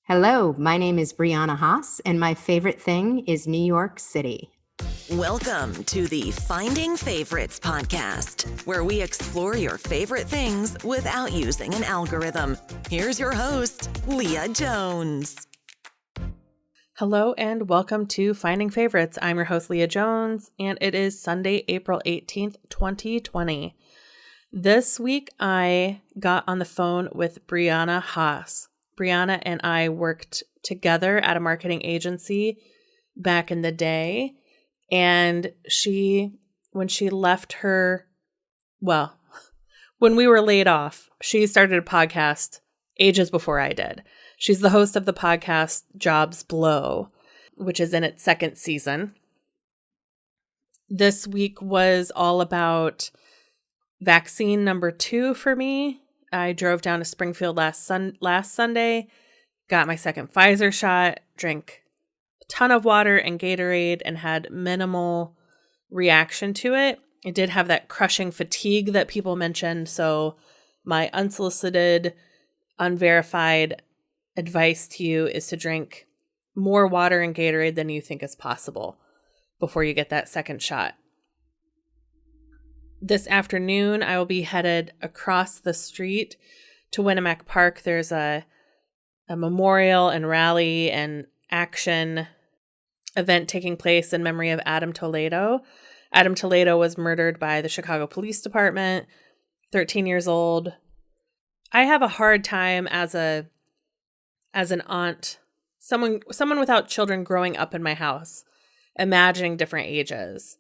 Hello, my name is Briana Haas, and my favorite thing is New York City. Welcome to the Finding Favorites podcast, where we explore your favorite things without using an algorithm. Here's your host, Leah Jones. Hello and welcome to Finding Favorites. I'm your host, Leah Jones, and it is Sunday, April 18th, 2020. This week, I got on the phone with Briana Haas. Briana and I worked together at a marketing agency back in the day, and when we were laid off, she started a podcast ages before I did. She's the host of the podcast Jobs Blow, which is in its second season. This week was all about vaccine number 2 for me. I drove down to Springfield last Sunday, got my second Pfizer shot, drank a ton of water and Gatorade, and had minimal reaction to it. I did have that crushing fatigue that people mentioned, so my unsolicited, unverified advice to you is to drink more water and Gatorade than you think is possible before you get that second shot. This afternoon, I will be headed across the street to Winnemac Park. There's a memorial and rally and action event taking place in memory of Adam Toledo. Adam Toledo was murdered by the Chicago Police Department, 13 years old. I have a hard time as an aunt, someone without children growing up in my house, imagining different ages.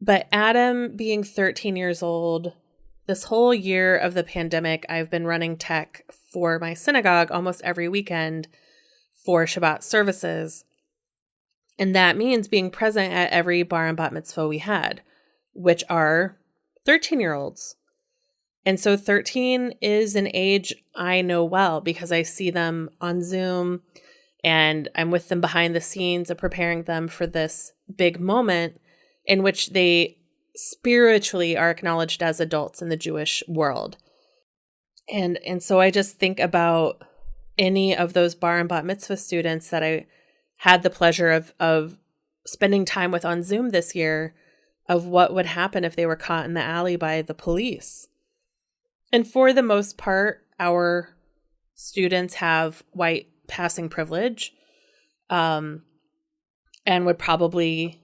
But Adam being 13 years old, this whole year of the pandemic, I've been running tech for my synagogue almost every weekend for Shabbat services. And that means being present at every bar and bat mitzvah we had, which are 13-year-olds. And so 13 is an age I know well because I see them on Zoom and I'm with them behind the scenes of preparing them for this big moment in which they spiritually are acknowledged as adults in the Jewish world. And so I just think about any of those bar and bat mitzvah students that I had the pleasure of spending time with on Zoom this year, of what would happen if they were caught in the alley by the police. And for the most part, our students have white passing privilege, and would probably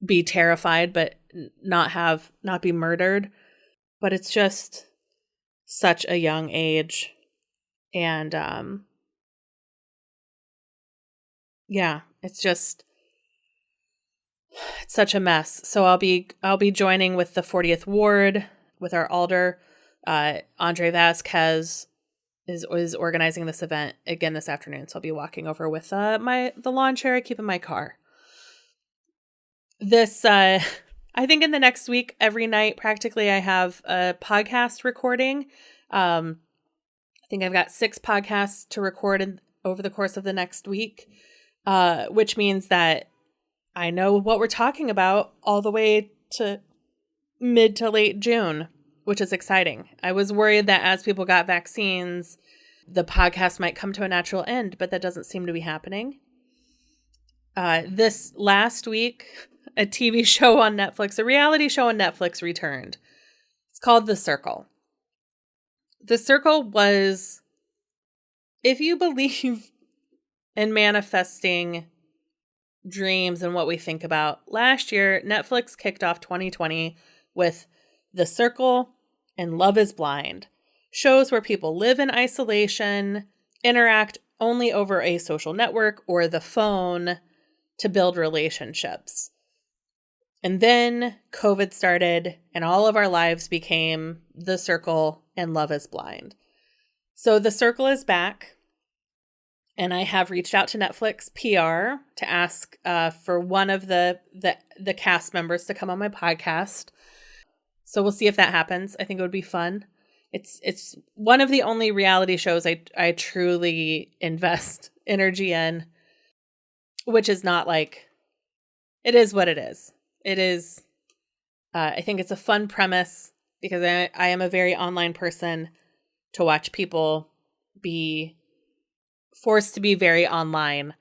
be terrified, but not be murdered. But it's just such a young age. And it's such a mess. So I'll be joining with the 40th Ward with our alder. Andre Vasquez is organizing this event again this afternoon. So I'll be walking over with the lawn chair I keep in my car. This, I think in the next week, every night, practically, I have a podcast recording. I think I've got 6 podcasts to record over the course of the next week, which means that I know what we're talking about all the way to mid to late June, which is exciting. I was worried that as people got vaccines, the podcast might come to a natural end, but that doesn't seem to be happening. This last week, a TV show on Netflix, a reality show on Netflix returned. It's called The Circle. The Circle was, if you believe in manifesting dreams and what we think about, last year, Netflix kicked off 2020 with The Circle and Love is Blind. Shows where people live in isolation, interact only over a social network or the phone to build relationships. And then COVID started and all of our lives became The Circle and Love is Blind. So The Circle is back. And I have reached out to Netflix PR to ask for one of the cast members to come on my podcast. So we'll see if that happens. I think it would be fun. It's one of the only reality shows I truly invest energy in, which is not like, it is what it is. It is, I think it's a fun premise because I am a very online person, to watch people be forced to be very online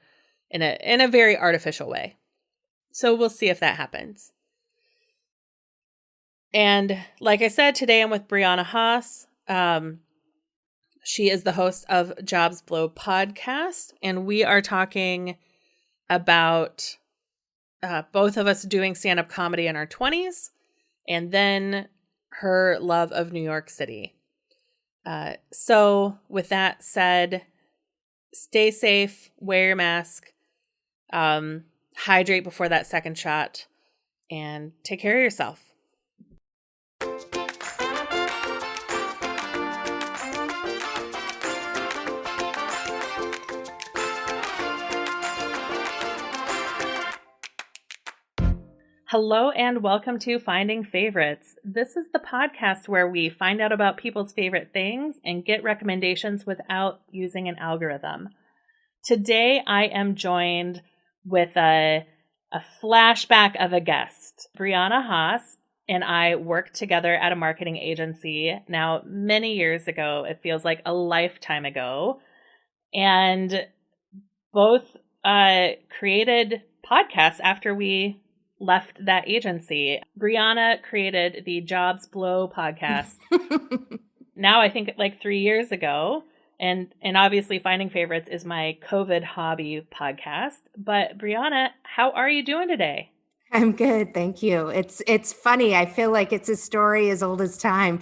in a very artificial way. So we'll see if that happens. And like I said, today I'm with Briana Haas. She is the host of Jobs Blow podcast, and we are talking about both of us doing stand-up comedy in our 20s, and then her love of New York City. So with that said, stay safe, wear your mask, hydrate before that second shot, and take care of yourself. Hello and welcome to Finding Favorites. This is the podcast where we find out about people's favorite things and get recommendations without using an algorithm. Today I am joined with a flashback of a guest. Briana Haas and I worked together at a marketing agency now many years ago. It feels like a lifetime ago. And both created podcasts after we left that agency. Briana created the Jobs Blow podcast now I think like 3 years ago. And obviously Finding Favorites is my COVID hobby podcast. But Briana, how are you doing today? I'm good, thank you. It's funny. I feel like it's a story as old as time.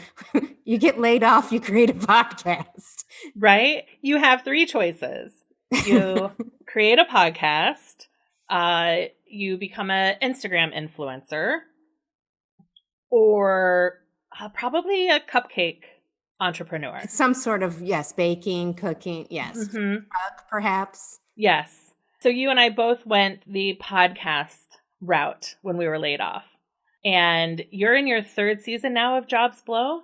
You get laid off, you create a podcast. Right? You have three choices. You create a podcast, you become an Instagram influencer, or probably a cupcake entrepreneur. Some sort of, yes, baking, cooking, yes. Mm-hmm. Perhaps. Yes. So you and I both went the podcast route when we were laid off. And you're in your third season now of Jobs Blow?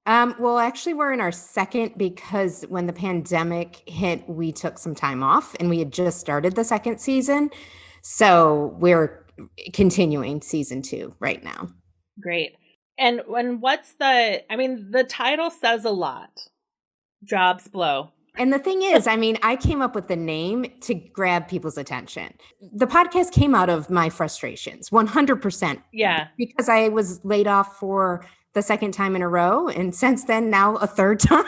Well, actually, we're in our second because when the pandemic hit, we took some time off and we had just started the second season. So we're continuing season 2 right now. Great. And the title says a lot. Jobs Blow. And the thing is, I came up with the name to grab people's attention. The podcast came out of my frustrations, 100%. Yeah. Because I was laid off for the second time in a row. And since then, now a third time.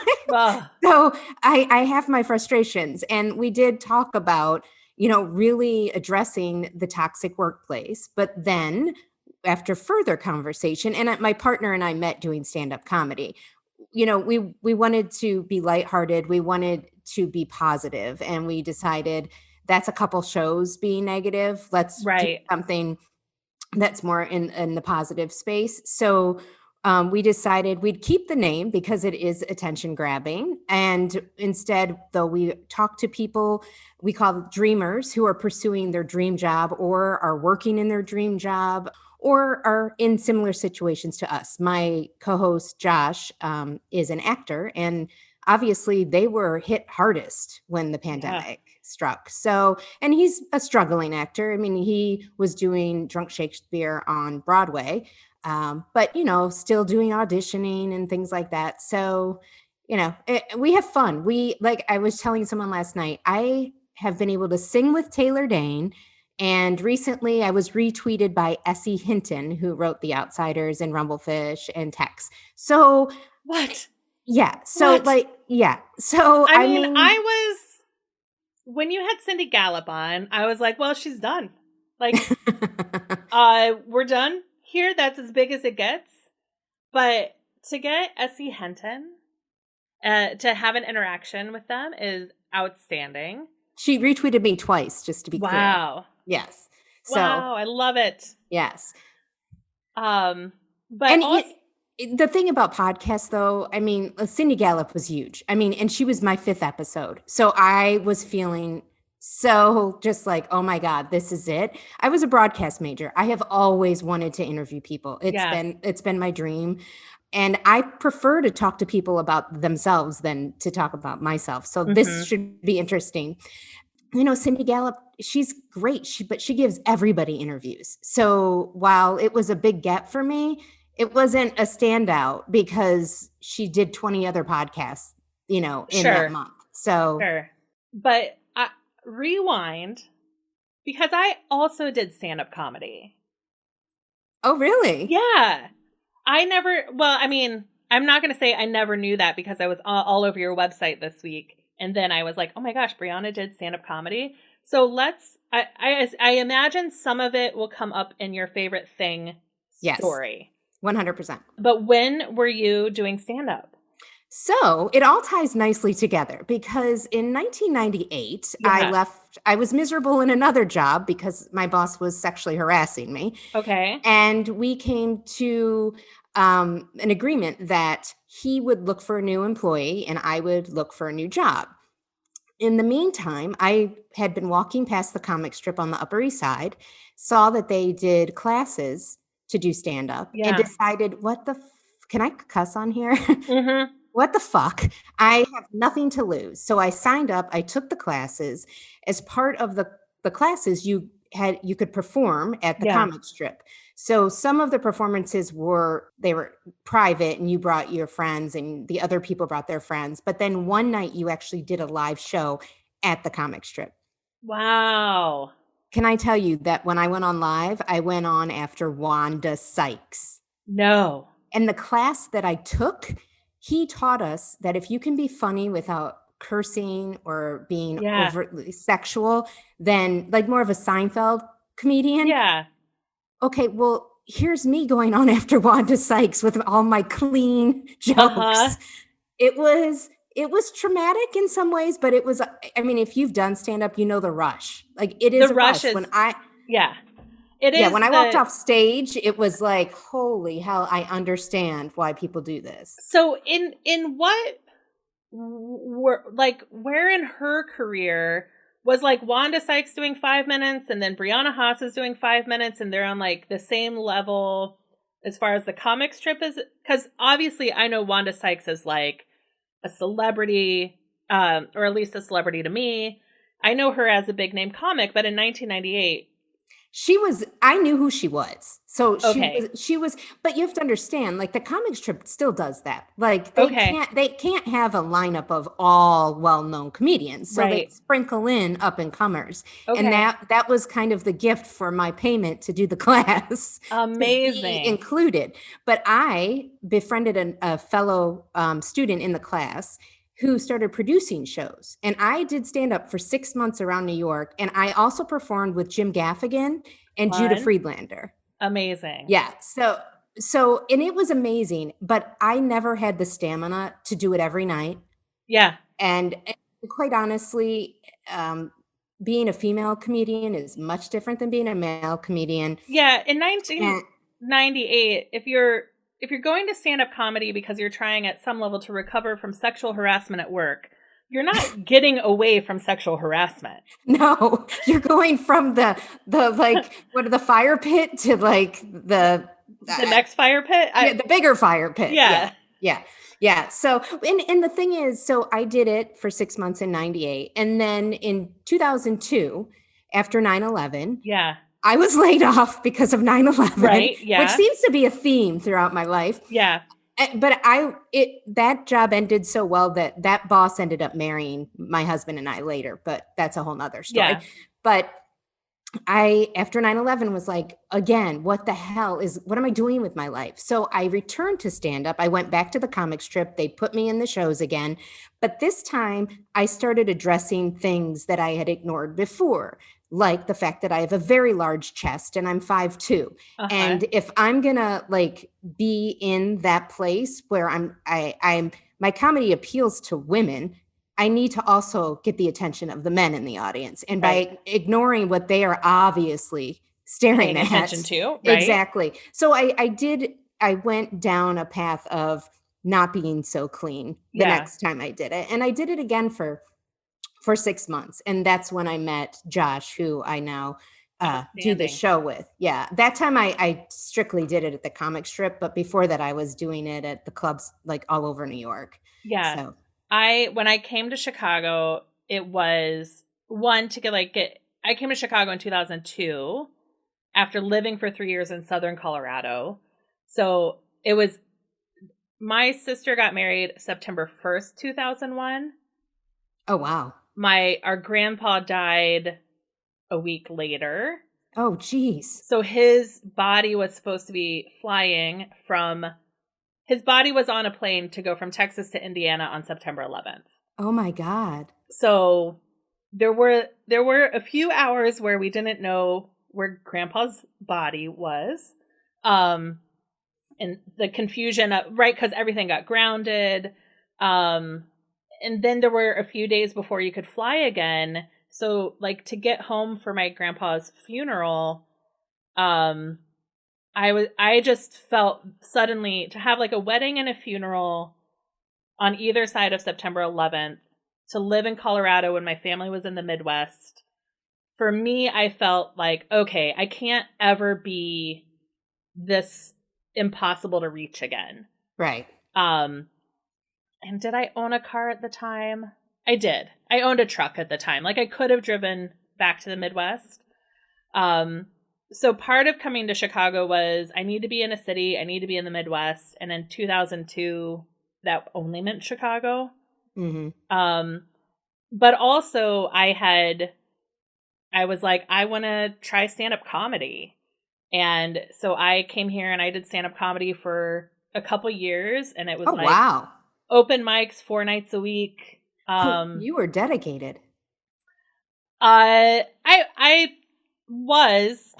So I have my frustrations. And we did talk about, really addressing the toxic workplace. But then after further conversation, and my partner and I met doing stand-up comedy, we wanted to be lighthearted. We wanted to be positive, and we decided that's a couple shows being negative. Let's do something that's more in the positive space. So we decided we'd keep the name because it is attention grabbing. And instead, though, we talk to people we call dreamers who are pursuing their dream job or are working in their dream job or are in similar situations to us. My co-host, Josh, is an actor, and obviously they were hit hardest when the pandemic struck. So, and he's a struggling actor. He was doing Drunk Shakespeare on Broadway, but, still doing auditioning and things like that. So, we have fun. I was telling someone last night, I have been able to sing with Taylor Dane. And recently I was retweeted by Essie Hinton, who wrote The Outsiders and Rumblefish and Tex. So what? Yeah. So what? So I was, when you had Cindy Gallup on, I was like, well, she's done. Like, we're done here. That's as big as it gets. But to get Essie Hinton, to have an interaction with them is outstanding. She retweeted me twice, just to be clear. Wow. Yes. So, wow, I love it. Yes. But the thing about podcasts, though, Cindy Gallup was huge. And she was my 5th episode. So I was feeling so just like, oh my God, this is it. I was a broadcast major. I have always wanted to interview people. It's been my dream. And I prefer to talk to people about themselves than to talk about myself. So this should be interesting. Cindy Gallup, she's great, but she gives everybody interviews. So while it was a big gap for me, it wasn't a standout because she did 20 other podcasts, in that month. So But rewind, because I also did stand-up comedy. Oh, really? Yeah. I'm not going to say I never knew that because I was all over your website this week. And then I was like, oh my gosh, Briana did stand-up comedy. So I imagine some of it will come up in your favorite thing story. Yes, 100%. But when were you doing stand-up? So it all ties nicely together because in 1998, I was miserable in another job because my boss was sexually harassing me. Okay. And we came to an agreement that he would look for a new employee and I would look for a new job. In the meantime, I had been walking past the comic strip on the Upper East Side, saw that they did classes to do stand up, and decided, can I cuss on here? Mm-hmm. What the fuck? I have nothing to lose. So I signed up. I took the classes. As part of the classes, you could perform at the comic strip. So some of the performances were private and you brought your friends and the other people brought their friends. But then one night you actually did a live show at the comic strip. Wow. Can I tell you that when I went on live, I went on after Wanda Sykes? No. And the class that I took, he taught us that if you can be funny without cursing or being overtly sexual, then like more of a Seinfeld comedian. Yeah. Okay, well, here's me going on after Wanda Sykes with all my clean jokes. Uh-huh. It was traumatic in some ways, but it was, I mean, if you've done stand-up, you know the rush. Like it is a rush. It is. When I walked off stage, it was like, holy hell, I understand why people do this. So in what where in her career was like Wanda Sykes doing 5 minutes and then Briana Haas is doing 5 minutes and they're on like the same level as far as the comic strip is? Because obviously I know Wanda Sykes is like a celebrity, or at least a celebrity to me. I know her as a big name comic, but in 1998, I knew who she was. So she was, but you have to understand, like the comic strip still does that. Like they can't have a lineup of all well-known comedians. So they sprinkle in up and comers. Okay. And that was kind of the gift for my payment to do the class. Amazing. To be included. But I befriended a fellow student in the class who started producing shows. And I did stand up for 6 months around New York. And I also performed with Jim Gaffigan and Judah Friedlander. Amazing. Yeah. So, and it was amazing, but I never had the stamina to do it every night. Yeah. And quite honestly, being a female comedian is much different than being a male comedian. Yeah. In 1998, if you're going to stand-up comedy because you're trying at some level to recover from sexual harassment at work, you're not getting away from sexual harassment. No, you're going from the like, the fire pit to like the next fire pit? The bigger fire pit. Yeah. So, and the thing is, so I did it for 6 months in 98. And then in 2002, after 9/11, I was laid off because of 9/11, right? Yeah. Which seems to be a theme throughout my life. Yeah. But that job ended so well that boss ended up marrying my husband and I later, but that's a whole nother story. Yeah. But after 9/11 was like, again, what am I doing with my life? So I returned to stand up. I went back to the comic strip. They put me in the shows again. But this time I started addressing things that I had ignored before, like the fact that I have a very large chest and I'm 5'2". Uh-huh. And if I'm going to like be in that place where my comedy appeals to women, I need to also get the attention of the men in the audience. And by ignoring what they are obviously staring at. Attention to, right? Exactly. So I went down a path of not being so clean the next time I did it. And I did it again for 6 months. And that's when I met Josh, who I now do the show with. Yeah. That time I strictly did it at the comic strip. But before that, I was doing it at the clubs like all over New York. Yeah. So. When I came to Chicago, it was I came to Chicago in 2002 after living for 3 years in Southern Colorado. So it was, my sister got married September 1st, 2001. Oh, wow. our grandpa died a week later. Oh, geez. So his body was supposed to be flying his body was on a plane to go from Texas to Indiana on September 11th. Oh my God. So there were a few hours where we didn't know where Grandpa's body was. And the confusion right, because everything got grounded. And then there were a few days before you could fly again. So like to get home for my grandpa's funeral, I just felt suddenly to have like a wedding and a funeral on either side of September 11th, to live in Colorado when my family was in the Midwest. For me, I felt like, okay, I can't ever be this impossible to reach again. Right. And did I own a car at the time? I did. I owned a truck at the time. Like I could have driven back to the Midwest. So part of coming to Chicago was I need to be in a city. I need to be in the Midwest. And in 2002, that only meant Chicago. Mm-hmm. But also I was like, I want to try stand-up comedy. And so I came here and I did stand-up comedy for a couple years. And it was wow. Open mics 4 nights a week. You were dedicated. I was,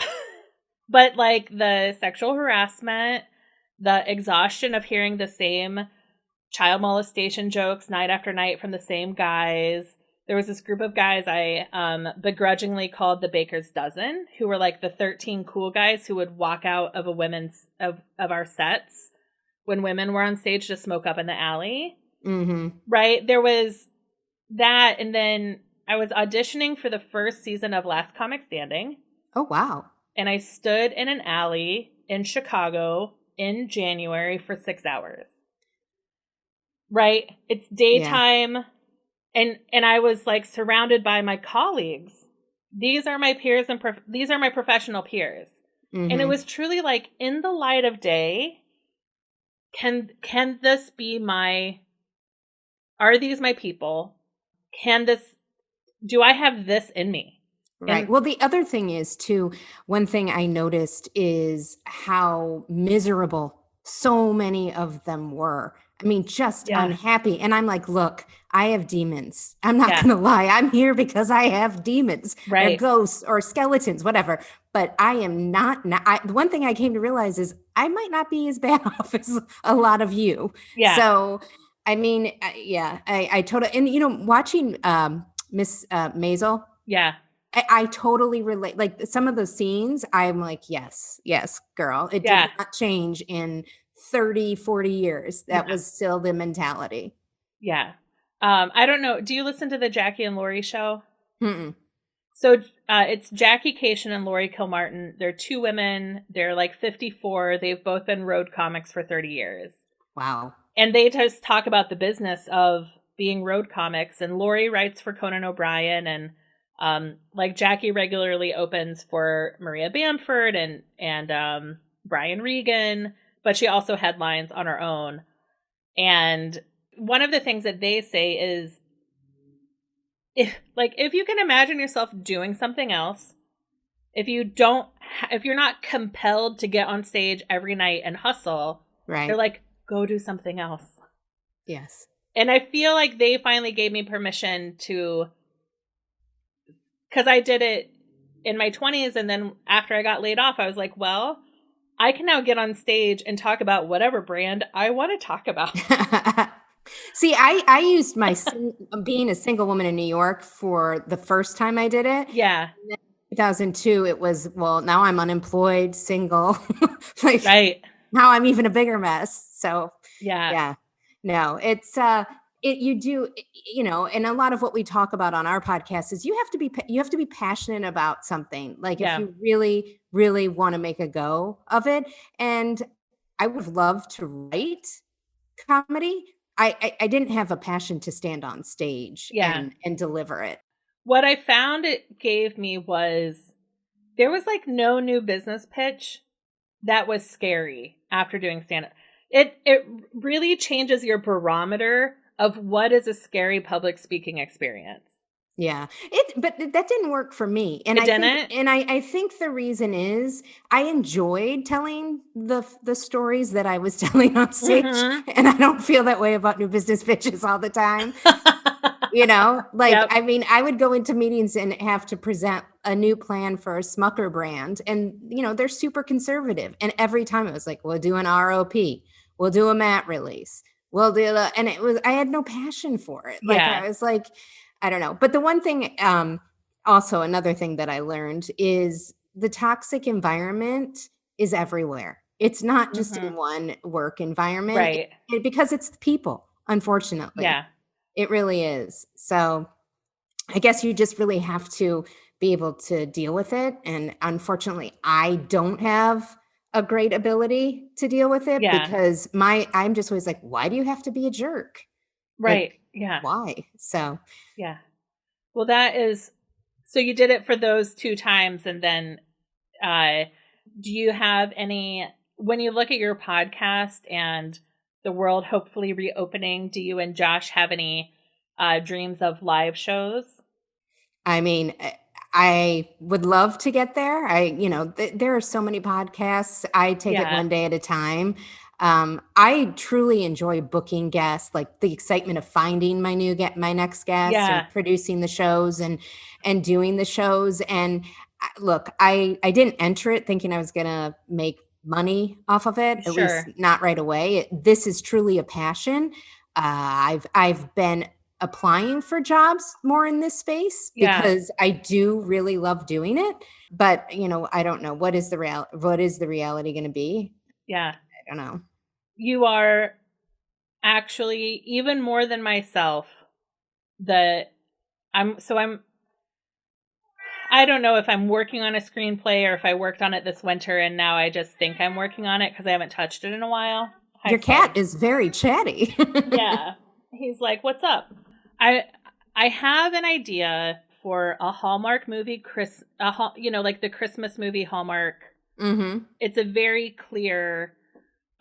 but like the sexual harassment, the exhaustion of hearing the same child molestation jokes night after night from the same guys. There was this group of guys I begrudgingly called the Baker's Dozen, who were like the 13 cool guys who would walk out of of our sets when women were on stage to smoke up in the alley. Mm-hmm. Right? There was that, and then I was auditioning for the first season of Last Comic Standing. Oh, wow. And I stood in an alley in Chicago in January for 6 hours. Right? It's daytime. Yeah. And I was like surrounded by my colleagues. These are my peers and these are my professional peers. Mm-hmm. And it was truly like, in the light of day, can this be are these my people? Do I have this in me? Right. And, well, the other thing is too, one thing I noticed is how miserable so many of them were. I mean, just unhappy. And I'm like, look, I have demons. I'm not going to lie. I'm here because I have demons, right, or ghosts or skeletons, whatever. But I am not. The one thing I came to realize is I might not be as bad off as a lot of you. Yeah. So, I mean, I totally, and watching Miss Maisel. Yeah. I totally relate. Like some of the scenes, I'm like, yes, girl. It did not change in 30, 40 years. That was still the mentality. Yeah. I don't know. Do you listen to the Jackie and Laurie show? Mm-mm. So it's Jackie Cation and Laurie Kilmartin. They're 2 women. They're like 54. They've both been road comics for 30 years. Wow. And they just talk about the business of being road comics. And Laurie writes for Conan O'Brien, and like Jackie regularly opens for Maria Bamford and Brian Regan, but she also headlines on her own. And one of the things that they say is, if you can imagine yourself doing something else, if you're not compelled to get on stage every night and hustle, right, they're like, go do something else. Yes. And I feel like they finally gave me permission to, because I did it in my 20s, and then after I got laid off, I was like, well, I can now get on stage and talk about whatever brand I want to talk about. See, I used my being a single woman in New York for the first time I did it. Yeah. In 2002, it was, well, now I'm unemployed, single. Like, right. Now I'm even a bigger mess. So yeah. No, it's you do, and a lot of what we talk about on our podcast is you have to be passionate about something. Like if you really, really want to make a go of it. And I would love to write comedy. I didn't have a passion to stand on stage and deliver it. What I found it gave me was there was like no new business pitch that was scary after doing stand-up. It really changes your barometer of what is a scary public speaking experience. Yeah. But that didn't work for me. And It didn't? I think the reason is I enjoyed telling the stories that I was telling on stage. Mm-hmm. And I don't feel that way about new business pitches all the time. Yep. I mean, I would go into meetings and have to present a new plan for a Smucker brand. And, they're super conservative. And every time it was like, we'll do an ROP, we'll do a mat release, we'll do and I had no passion for it. Like, Yeah. I was like, I don't know. But the one thing, also another thing that I learned is the toxic environment is everywhere. It's not just in one work environment. Right. Because it's the people, unfortunately. Yeah. It really is. So I guess you just really have to be able to deal with it. And unfortunately, I don't have a great ability to deal with it because I'm just always like, why do you have to be a jerk? Right. Like, yeah. Why? So. Yeah. Well, so you did it for those 2 times. And then, do you have when you look at your podcast and the world hopefully reopening, do you and Josh have any dreams of live shows? I mean, I would love to get there. There are so many podcasts. I take it one day at a time. I truly enjoy booking guests, like the excitement of finding my next guest and producing the shows and doing the shows. And look, I didn't enter it thinking I was going to make money off of it, at least not right away. This is truly a passion. I've been applying for jobs more in this space because I do really love doing it. But, I don't know. What is the reality going to be? Yeah. I don't know. You are actually even more than myself. I don't know if I'm working on a screenplay or if I worked on it this winter and now I just think I'm working on it because I haven't touched it in a while. Your cat is very chatty. Yeah. He's like, what's up? I have an idea for a Hallmark movie, like the Christmas movie Hallmark. Mm-hmm. It's a very clear,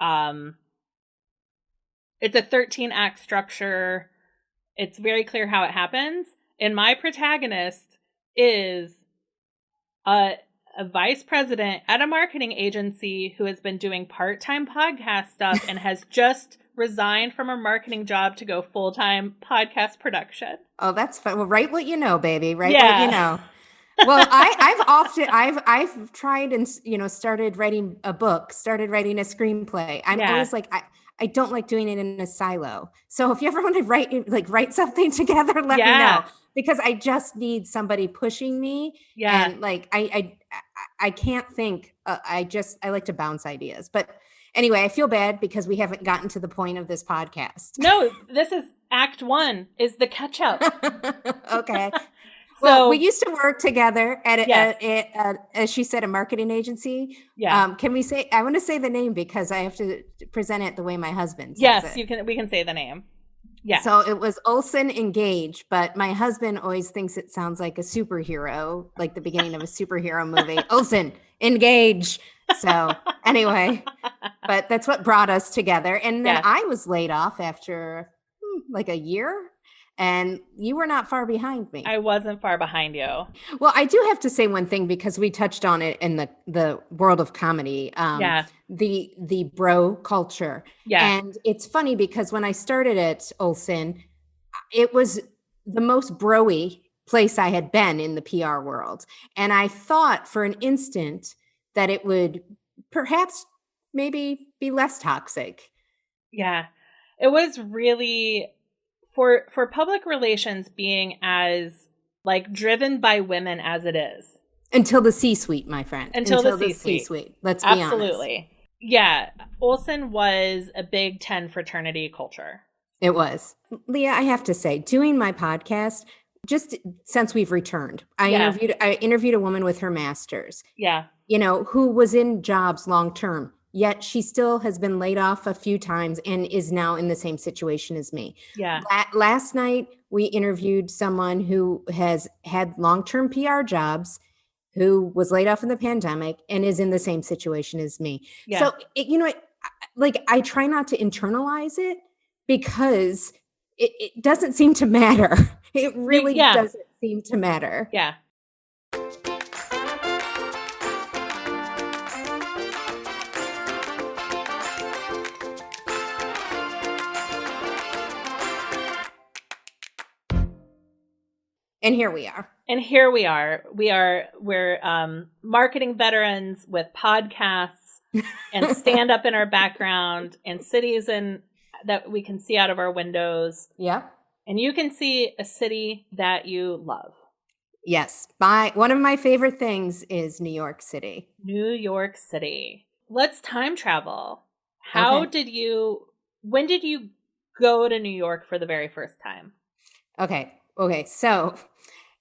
it's a 13-act structure. It's very clear how it happens. And my protagonist is a vice president at a marketing agency who has been doing part-time podcast stuff and has just resigned from her marketing job to go full-time podcast production. Oh, that's fun. Well, write what you know, baby. Write what you know. Well, I've tried and, started writing a book, started writing a screenplay. I'm always like, I don't like doing it in a silo. So if you ever want to write something together, let me know, because I just need somebody pushing me. Yeah. And I can't think, I like to bounce ideas, but anyway, I feel bad because we haven't gotten to the point of this podcast. No, this is Act 1 is the catch up. Okay. Well, we used to work together at as she said, a marketing agency. Yeah. Can we say? I want to say the name because I have to present it the way my husband says it. You can. We can say the name. Yeah. So it was Olsen Engage, but my husband always thinks it sounds like a superhero, like the beginning of a superhero movie. Olsen Engage. So anyway, but that's what brought us together. And then I was laid off after like a year. And you were not far behind me. I wasn't far behind you. Well, I do have to say one thing because we touched on it in the world of comedy. The bro culture. Yeah. And it's funny because when I started at Olsen, it was the most bro-y place I had been in the PR world. And I thought for an instant that it would perhaps maybe be less toxic. Yeah. It was really... For public relations being as driven by women as it is. Until the C-suite, my friend. Until the C-suite. Let's be honest. Absolutely. Yeah. Olsen was a Big Ten fraternity culture. It was. Leah, I have to say, doing my podcast, just since we've returned, I interviewed a woman with her master's. Yeah. Who was in jobs long-term. Yet she still has been laid off a few times and is now in the same situation as me. Yeah. Last night, we interviewed someone who has had long-term PR jobs, who was laid off in the pandemic and is in the same situation as me. Yeah. So, I try not to internalize it because it doesn't seem to matter. It really doesn't seem to matter. Yeah. And here we are. We're marketing veterans with podcasts and stand up in our background and cities that we can see out of our windows. Yep. And you can see a city that you love. Yes. One of my favorite things is New York City. New York City. Let's time travel. When did you go to New York for the very first time? Okay. So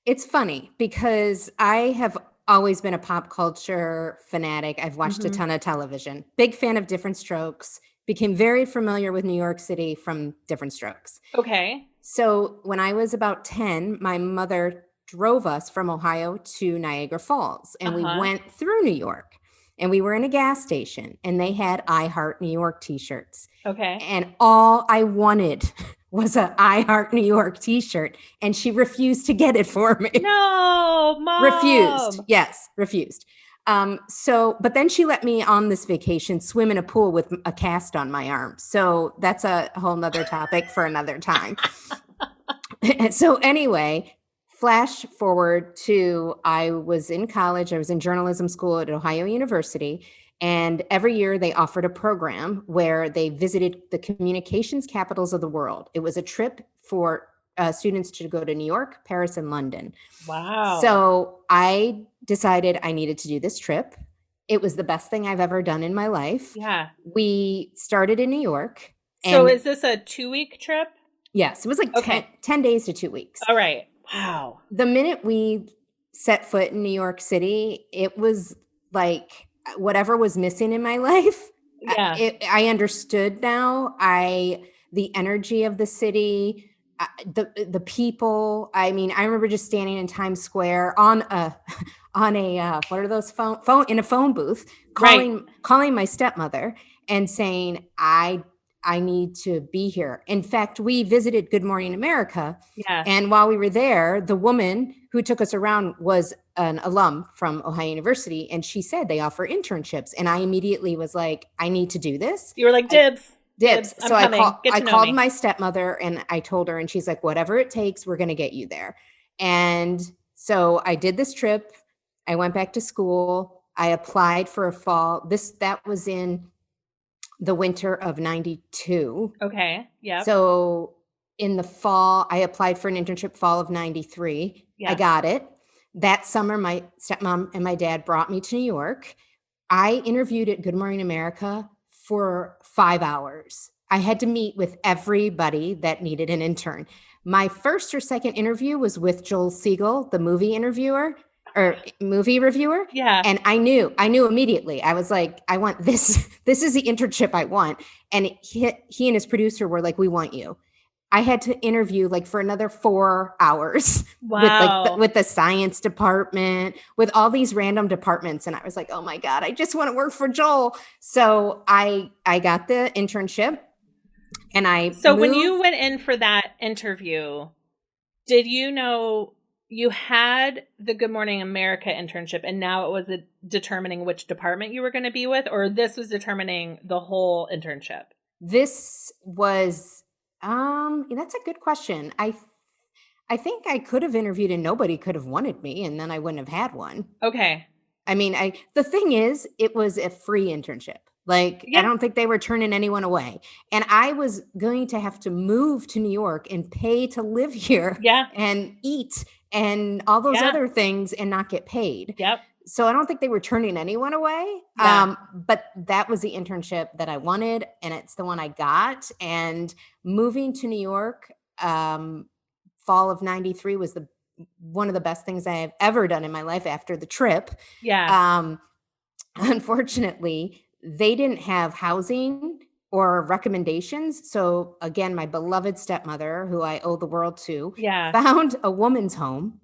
it's funny because I have always been a pop culture fanatic. I've watched a ton of television. Big fan of Different Strokes. Became very familiar with New York City from Different Strokes. Okay. So when I was about 10, my mother drove us from Ohio to Niagara Falls, and we went through New York, and we were in a gas station, and they had I Heart New York t-shirts. Okay. And all I wanted was a I Heart New York t-shirt, and she refused to get it for me. No, Mom. Refused. Yes, refused. But then she let me on this vacation swim in a pool with a cast on my arm. So that's a whole nother topic for another time. So anyway, flash forward to, I was in college. I was in journalism school at Ohio University. And every year they offered a program where they visited the communications capitals of the world. It was a trip for students to go to New York, Paris, and London. Wow. So I decided I needed to do this trip. It was the best thing I've ever done in my life. Yeah. We started in New York. So is this a 2-week trip? Yes. It was like 10 days to 2 weeks. All right. Wow. The minute we set foot in New York City, it was like whatever was missing in my life. Yeah. I understood now. The energy of the city, the people. I mean, I remember just standing in Times Square on a what are those phone in a phone booth, calling my stepmother and saying, I need to be here. In fact, we visited Good Morning America. Yeah. And while we were there, the woman who took us around was an alum from Ohio University. And she said they offer internships. And I immediately was like, I need to do this. You were like, dibs. Dibs. I'm so coming. I called my stepmother and I told her, and she's like, whatever it takes, we're going to get you there. And so I did this trip. I went back to school. I applied for a fall. That was in the winter of 92. Okay. Yeah. So in the fall, I applied for an internship fall of 93. Yeah. I got it. That summer, my stepmom and my dad brought me to New York. I interviewed at Good Morning America for 5 hours. I had to meet with everybody that needed an intern. My first or second interview was with Joel Siegel, the movie reviewer. Yeah. And I knew immediately. I was like, I want this. This is the internship I want. And he and his producer were like, we want you. I had to interview like for another 4 hours. Wow. with the science department, with all these random departments. And I was like, oh my God, I just want to work for Joel. So I got the internship and when you went in for that interview, did you know you had the Good Morning America internship and now it was determining which department you were going to be with, or this was determining the whole internship? This was, that's a good question. I think I could have interviewed and nobody could have wanted me and then I wouldn't have had one. Okay. I mean, the thing is, it was a free internship. Like, I don't think they were turning anyone away. And I was going to have to move to New York and pay to live here and eat and all those other things and not get paid. Yep. So I don't think they were turning anyone away. Yeah. But that was the internship that I wanted. And it's the one I got. And moving to New York, fall of 93 was one of the best things I have ever done in my life after the trip. Yeah. Unfortunately, they didn't have housing or recommendations. So again, my beloved stepmother, who I owe the world to, found a woman's home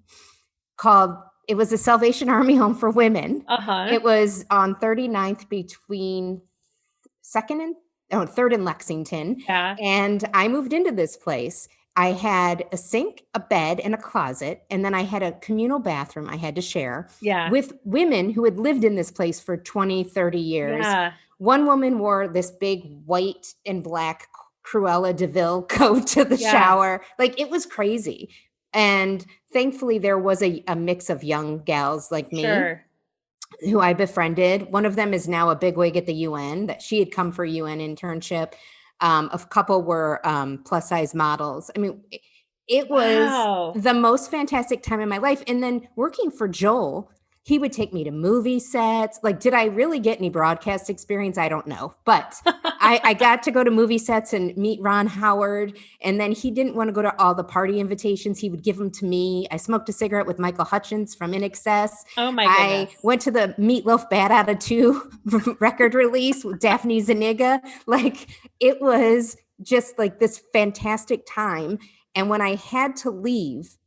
it was a Salvation Army home for women. It was on 39th between 3rd and Lexington. Yeah. And I moved into this place. I had a sink, a bed, and a closet. And then I had a communal bathroom I had to share with women who had lived in this place for 20, 30 years. Yeah. One woman wore this big white and black Cruella de Vil coat to the shower. Like, it was crazy. And thankfully, there was a mix of young gals like me who I befriended. One of them is now a bigwig at the UN. That she had come for a UN internship. A couple were plus size models. I mean, it was the most fantastic time in my life. And then working for Joel, he would take me to movie sets. Like, did I really get any broadcast experience? I don't know. But I got to go to movie sets and meet Ron Howard. And then he didn't want to go to all the party invitations. He would give them to me. I smoked a cigarette with Michael Hutchence from In Excess. Oh, my goodness. I went to the Meatloaf Bad Outta Two record release with Daphne Zuniga. Like, it was just like this fantastic time. And when I had to leave,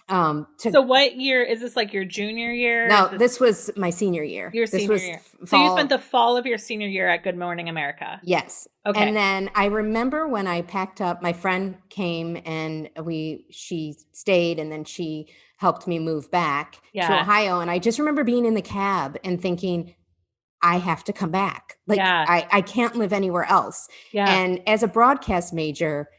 so what year is this? Like your junior year? No, this was my senior year. Your senior year. So you spent the fall of your senior year at Good Morning America. Yes. Okay. And then I remember when I packed up, my friend came and she stayed, and then she helped me move back to Ohio. And I just remember being in the cab and thinking, I have to come back. Like, I can't live anywhere else. Yeah. And as a broadcast major,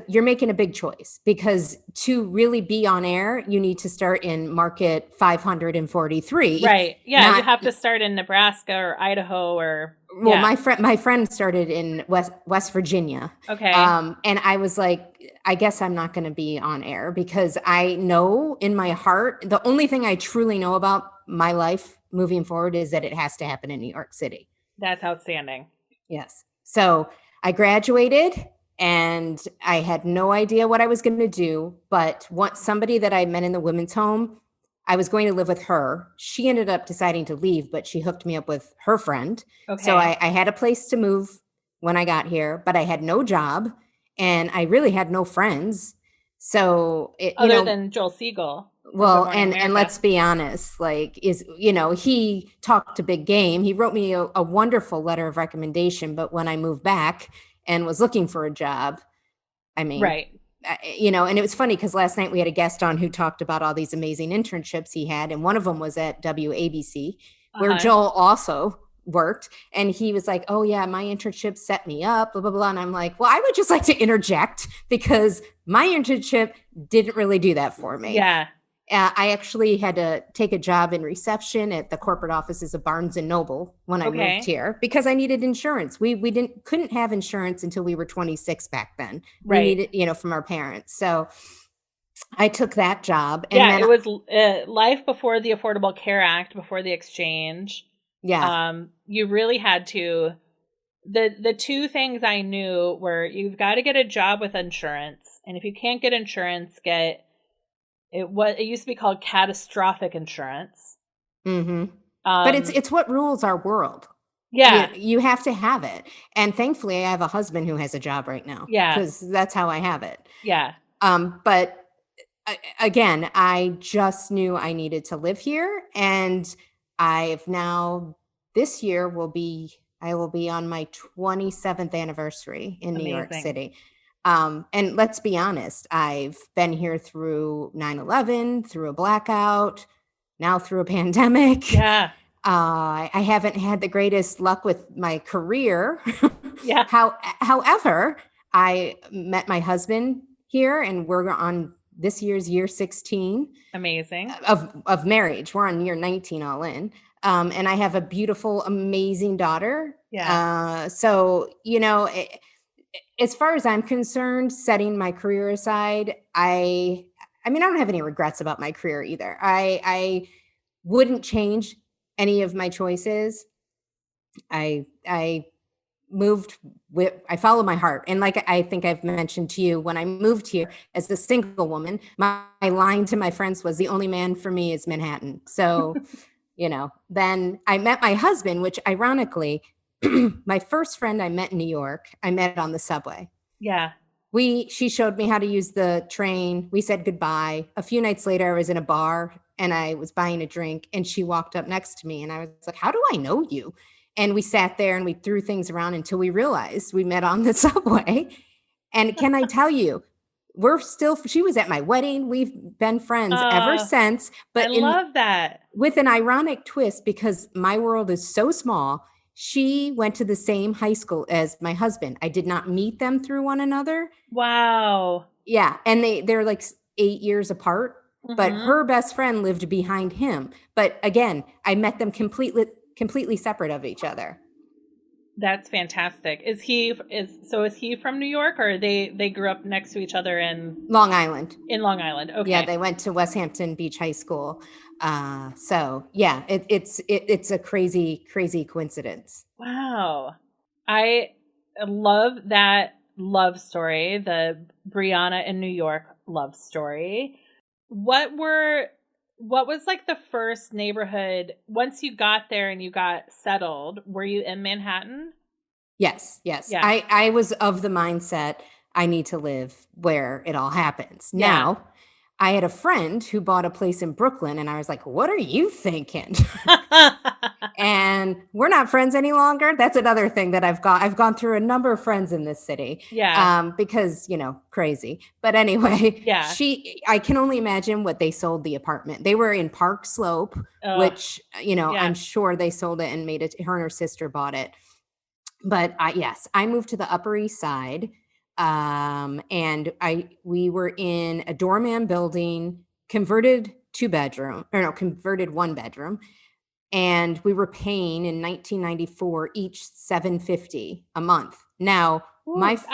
you're making a big choice, because to really be on air, you need to start in market 543. Right. Yeah. You have to start in Nebraska or Idaho or. Well, my friend started in West Virginia. Okay. And I was like, I guess I'm not going to be on air, because I know in my heart, the only thing I truly know about my life moving forward is that it has to happen in New York City. That's outstanding. Yes. So I graduated. And I had no idea what I was going to do. But somebody that I met in the women's home, I was going to live with her. She ended up deciding to leave, but she hooked me up with her friend. Okay. So I had a place to move when I got here, but I had no job and I really had no friends. So other than Joel Siegel. Well, and let's be honest, like, he talked a big game. He wrote me a wonderful letter of recommendation, but when I moved back and was looking for a job, I mean, right. And it was funny because last night we had a guest on who talked about all these amazing internships he had. And one of them was at WABC, where Joel also worked. And he was like, oh yeah, my internship set me up, blah, blah, blah. And I'm like, well, I would just like to interject, because my internship didn't really do that for me. Yeah. I actually had to take a job in reception at the corporate offices of Barnes and Noble when I moved here, because I needed insurance. We couldn't have insurance until we were 26 back then. Right. We needed, from our parents. So I took that job. And then it was life before the Affordable Care Act, before the exchange. Yeah. You really had to. The two things I knew were, you've got to get a job with insurance, and if you can't get insurance, it used to be called catastrophic insurance. Mm-hmm. But it's what rules our world. Yeah. You have to have it. And thankfully I have a husband who has a job right now. Yeah. Because that's how I have it. Yeah. But again, I just knew I needed to live here. And this year I will be on my 27th anniversary in New York City. And let's be honest, I've been here through 9/11, through a blackout, now through a pandemic. Yeah. I haven't had the greatest luck with my career. Yeah. However, I met my husband here, and we're on this year's year 16. Amazing. Of marriage. We're on year 19 all in. And I have a beautiful, amazing daughter. Yeah. So, as far as I'm concerned, setting my career aside, I don't have any regrets about my career either. I wouldn't change any of my choices. I follow my heart. And like I think I've mentioned to you, when I moved here as a single woman, my line to my friends was, the only man for me is Manhattan. So, then I met my husband, which ironically, my first friend I met in New York, I met on the subway. Yeah. She showed me how to use the train. We said goodbye. A few nights later, I was in a bar and I was buying a drink, and she walked up next to me and I was like, how do I know you? And we sat there and we threw things around until we realized we met on the subway. And can I tell you, she was at my wedding. We've been friends ever since. But I love that. With an ironic twist, because my world is so small, she went to the same high school as my husband. I did not meet them through one another. Wow. Yeah. And they're like 8 years apart, but her best friend lived behind him. But again, I met them completely separate of each other. That's fantastic. Is he from New York, or they grew up next to each other in Long Island? In Long Island. Okay. Yeah, they went to Westhampton Beach High School. So yeah, it's a crazy coincidence. Wow. I love that love story, the Briana in New York love story. What was like the first neighborhood once you got there and you got settled? Were you in Manhattan? Yes. Yeah. I was of the mindset I need to live where it all happens. Yeah. Now, I had a friend who bought a place in Brooklyn, and I was like, what are you thinking? And we're not friends any longer. That's another thing that I've gone through a number of friends in this city. Yeah. Because, crazy. But anyway, yeah. I can only imagine what they sold the apartment. They were in Park Slope, which, yeah. I'm sure they sold it and made it. Her and her sister bought it. But I moved to the Upper East Side. And we were in a doorman building, converted one bedroom. And we were paying in 1994 each $750 a month. Now, that's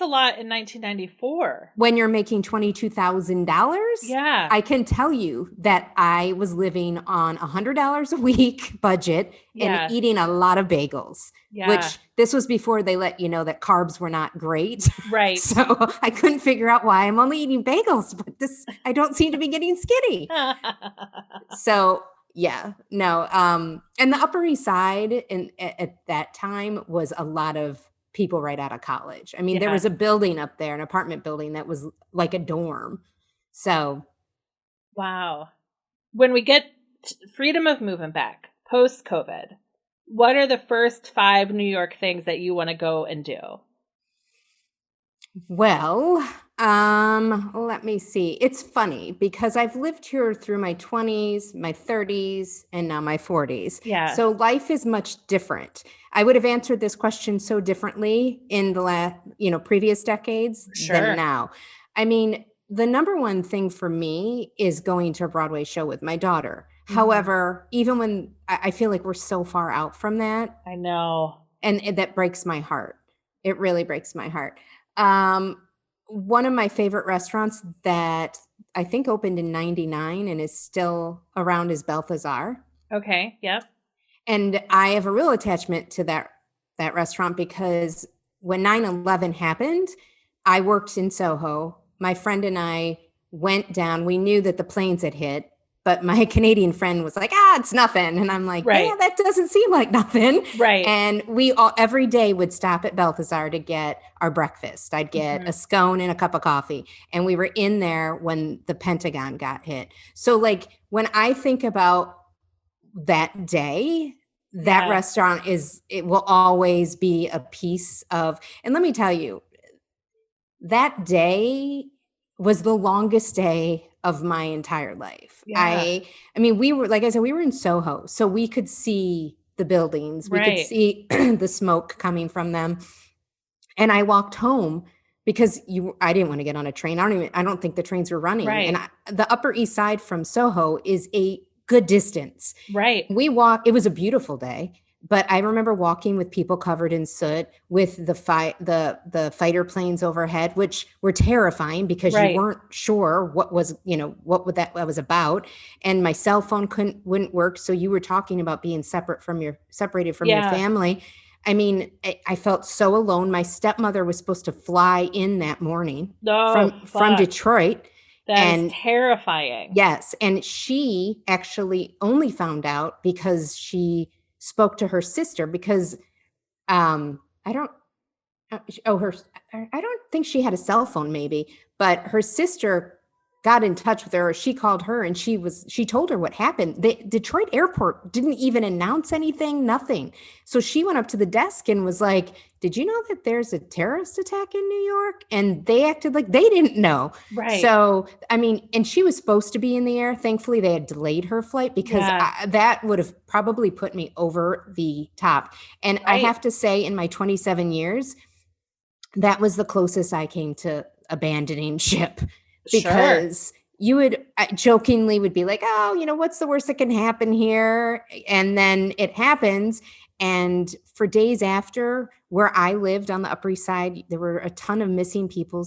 a lot in 1994. When you're making $22,000, yeah, I can tell you that I was living on $100 a week budget and eating a lot of bagels. Yeah. Which this was before they let you know that carbs were not great. Right. So I couldn't figure out why I'm only eating bagels, but I don't seem to be getting skinny. So yeah, no. And the Upper East Side at that time was a lot of people right out of college. I mean, there was a building up there, an apartment building that was like a dorm. So. Wow. When we get freedom of movement back, post-COVID, what are the first 5 New York things that you want to go and do? Well, let me see. It's funny because I've lived here through my 20s, my 30s, and now my 40s. Yeah. So life is much different. I would have answered this question so differently in the previous decades than now. I mean, the number one thing for me is going to a Broadway show with my daughter. Mm-hmm. However, even when I feel like we're so far out from that. I know. And that breaks my heart. It really breaks my heart. One of my favorite restaurants that I think opened in 99 and is still around is Balthazar. Okay. Yep. And I have a real attachment to that restaurant because when 9/11 happened, I worked in Soho. My friend and I went down. We knew that the planes had hit, but my Canadian friend was like, it's nothing. And I'm like, yeah, that doesn't seem like nothing. Right. And we all every day would stop at Balthazar to get our breakfast. I'd get a scone and a cup of coffee. And we were in there when the Pentagon got hit. So like when I think about that day, that restaurant it will always be a piece of, and let me tell you, that day was the longest day of my entire life. Yeah. I mean, we were, like I said, we were in Soho, so we could see the buildings. We could see the smoke coming from them. And I walked home because I didn't want to get on a train. I don't think the trains were running. Right. And the Upper East Side from Soho is a good distance. Right. It was a beautiful day. But I remember walking with people covered in soot with the fighter planes overhead, which were terrifying because you weren't sure what that was about. And my cell phone wouldn't work. So you were talking about being separated from your family. I mean, I felt so alone. My stepmother was supposed to fly in that morning from Detroit. That is terrifying. Yes. And she actually only found out because she spoke to her sister because I don't think she had a cell phone maybe, but her sister got in touch with her, or she called her, and she told her what happened. The Detroit airport didn't even announce anything, nothing. So she went up to the desk and was like, did you know that there's a terrorist attack in New York? And they acted like they didn't know. Right. So, I mean, and she was supposed to be in the air. Thankfully, they had delayed her flight, because that would have probably put me over the top. And I have to say, in my 27 years, that was the closest I came to abandoning ship. Because you would jokingly would be like, oh, what's the worst that can happen here? And then it happens. And for days after, where I lived on the Upper East Side, there were a ton of missing people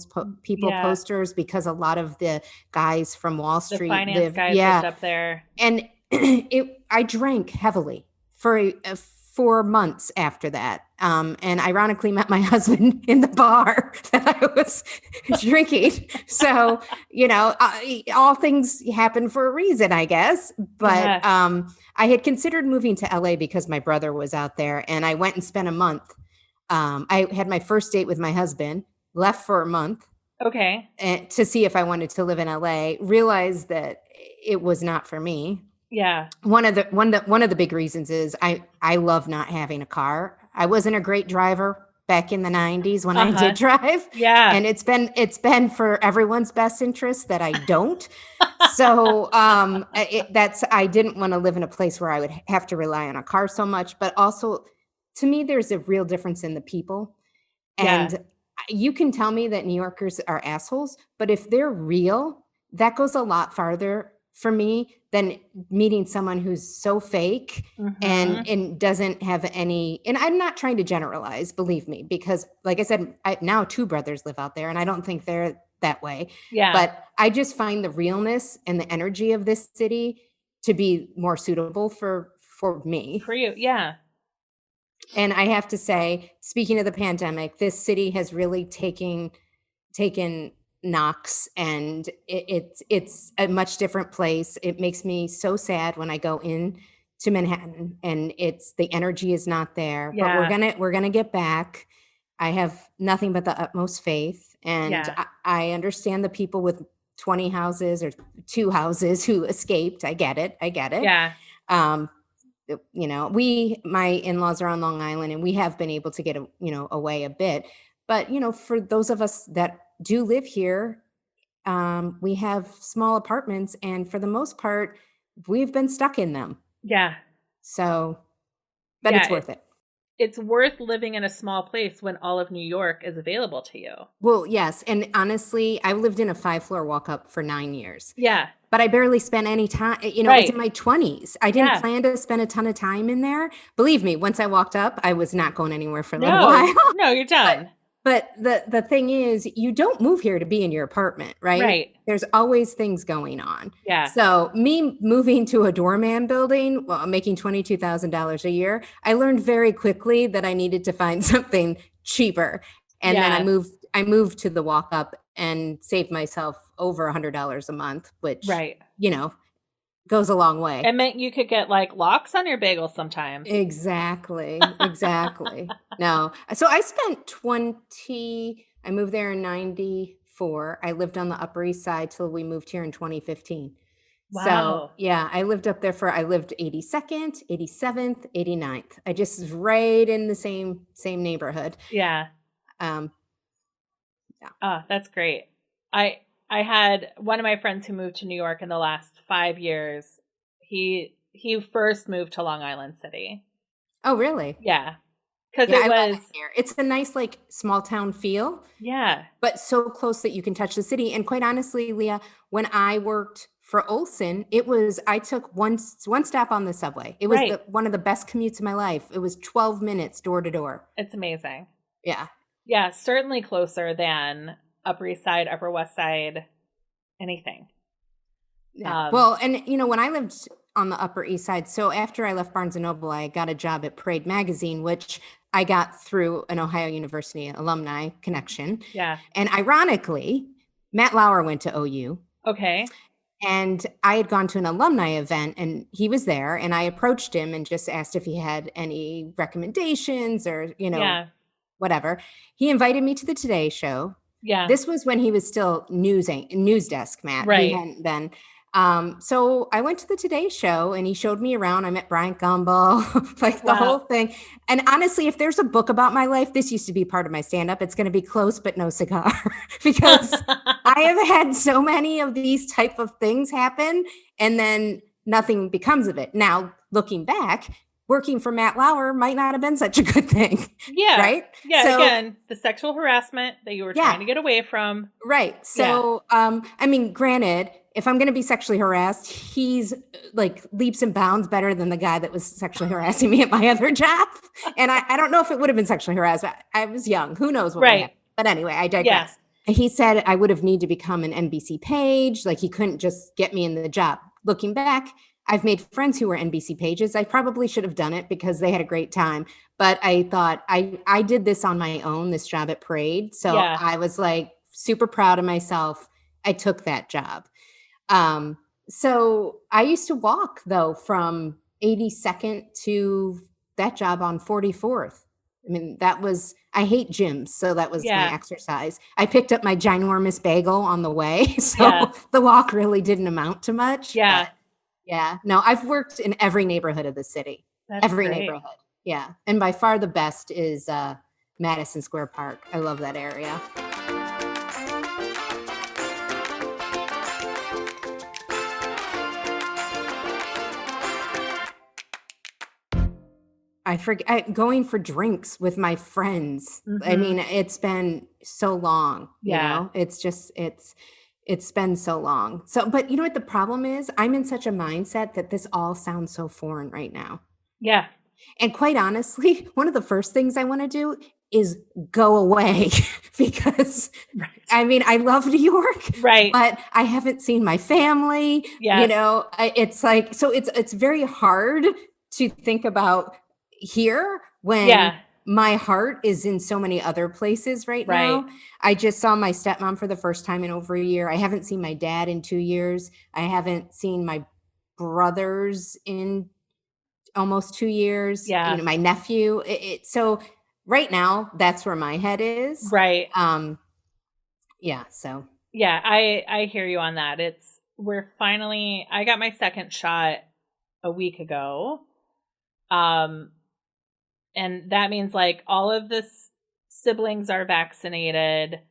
posters, because a lot of the guys from Wall Street lived up there. And I drank heavily for 4 months after that. And ironically met my husband in the bar that I was drinking. So, all things happen for a reason, I guess. But I had considered moving to LA because my brother was out there, and I went and spent a month. I had my first date with my husband, left for a month. Okay. To see if I wanted to live in LA, realized that it was not for me. Yeah. One of the big reasons is I love not having a car. I wasn't a great driver back in the 90s when I did drive. Yeah. And it's been for everyone's best interest that I don't. So I didn't want to live in a place where I would have to rely on a car so much. But also, to me, there's a real difference in the people. And you can tell me that New Yorkers are assholes, but if they're real, that goes a lot farther for me than meeting someone who's so fake and doesn't have any, and I'm not trying to generalize, believe me, because like I said, now 2 brothers live out there, and I don't think they're that way. Yeah. But I just find the realness and the energy of this city to be more suitable for me. For you. Yeah. And I have to say, speaking of the pandemic, this city has really taken knocks, and it's a much different place. It makes me so sad when I go in to Manhattan and the energy is not there. Yeah. But we're gonna get back. I have nothing but the utmost faith, and I understand the people with 20 houses or 2 houses who escaped. I get it. Yeah. My in-laws are on Long Island, and we have been able to get away a bit. But for those of us that do live here, we have small apartments, and for the most part, we've been stuck in them. Yeah. So, but it's worth it. It's worth living in a small place when all of New York is available to you. Well, yes. And honestly, I lived in a 5-floor walk-up for 9 years. Yeah. But I barely spent any time, it was in my 20s. I didn't plan to spend a ton of time in there. Believe me, once I walked up, I was not going anywhere for a little while. No, you're done. But the thing is, you don't move here to be in your apartment, right? Right. There's always things going on. Yeah. So me moving to a doorman building, making $22,000 a year, I learned very quickly that I needed to find something cheaper. And then I moved to the walk up and saved myself over $100 a month, which, goes a long way. It meant you could get like locks on your bagels sometimes. Exactly. No. So I spent I moved there in 94. I lived on the Upper East Side till we moved here in 2015. Wow. So I lived up there I lived 82nd, 87th, 89th. I just was right in the same neighborhood. Yeah. Oh, that's great. I had one of my friends who moved to New York in the last 5 years. He first moved to Long Island City. Oh, really? Yeah. Because it was here. It's a nice, like, small town feel. Yeah. But so close that you can touch the city. And quite honestly, Leah, when I worked for Olson, I took one stop on the subway. It was one of the best commutes of my life. It was 12 minutes door to door. It's amazing. Yeah. Yeah, certainly closer than Upper East Side, Upper West Side, anything. Yeah. Well, and when I lived on the Upper East Side, so after I left Barnes & Noble, I got a job at Parade Magazine, which I got through an Ohio University alumni connection. Yeah. And ironically, Matt Lauer went to OU. Okay. And I had gone to an alumni event, and he was there, and I approached him and just asked if he had any recommendations or, whatever. He invited me to the Today Show. Yeah. This was when he was still news desk Matt. Right. He hadn't been. So I went to the Today Show and he showed me around. I met Bryant Gumbel, like the whole thing. And honestly, if there's a book about my life, this used to be part of my stand-up. It's going to be Close But No Cigar, because I have had so many of these type of things happen and then nothing becomes of it. Now, looking back, working for Matt Lauer might not have been such a good thing. Yeah. Right. Yeah. So, again, the sexual harassment that you were trying to get away from. Right. So, I mean, granted, if I'm going to be sexually harassed, he's like leaps and bounds better than the guy that was sexually harassing me at my other job. And I don't know if it would have been sexually harassed. I was young. Who knows what would happen? But anyway, I digress. Yeah. He said I would have needed to become an NBC page. Like he couldn't just get me in the job. Looking back, I've made friends who were NBC pages. I probably should have done it because they had a great time. But I thought I did this on my own, this job at Parade. So I was like super proud of myself. I took that job. So I used to walk though from 82nd to that job on 44th. I mean, I hate gyms. So that was my exercise. I picked up my ginormous bagel on the way. So the walk really didn't amount to much. Yeah. No, I've worked in every neighborhood of the city. That's every great. Neighborhood. Yeah. And by far the best is Madison Square Park. I love that area. I forget going for drinks with my friends. Mm-hmm. I mean, it's been so long, you know, it's been so long. So, but you know what the problem is? I'm in such a mindset that this all sounds so foreign right now. Yeah. And quite honestly, one of the first things I want to do is go away because I mean, I love New York, but I haven't seen my family, you know, it's like, so it's very hard to think about here when my heart is in so many other places right now. I just saw my stepmom for the first time in over a year. I haven't seen my dad in 2 years. I haven't seen my brothers in almost 2 years. You know, my nephew. So right now, that's where my head is. Right. Yeah. So. Yeah, I hear you on that. I got my second shot a week ago. And that means like all of the siblings are vaccinated.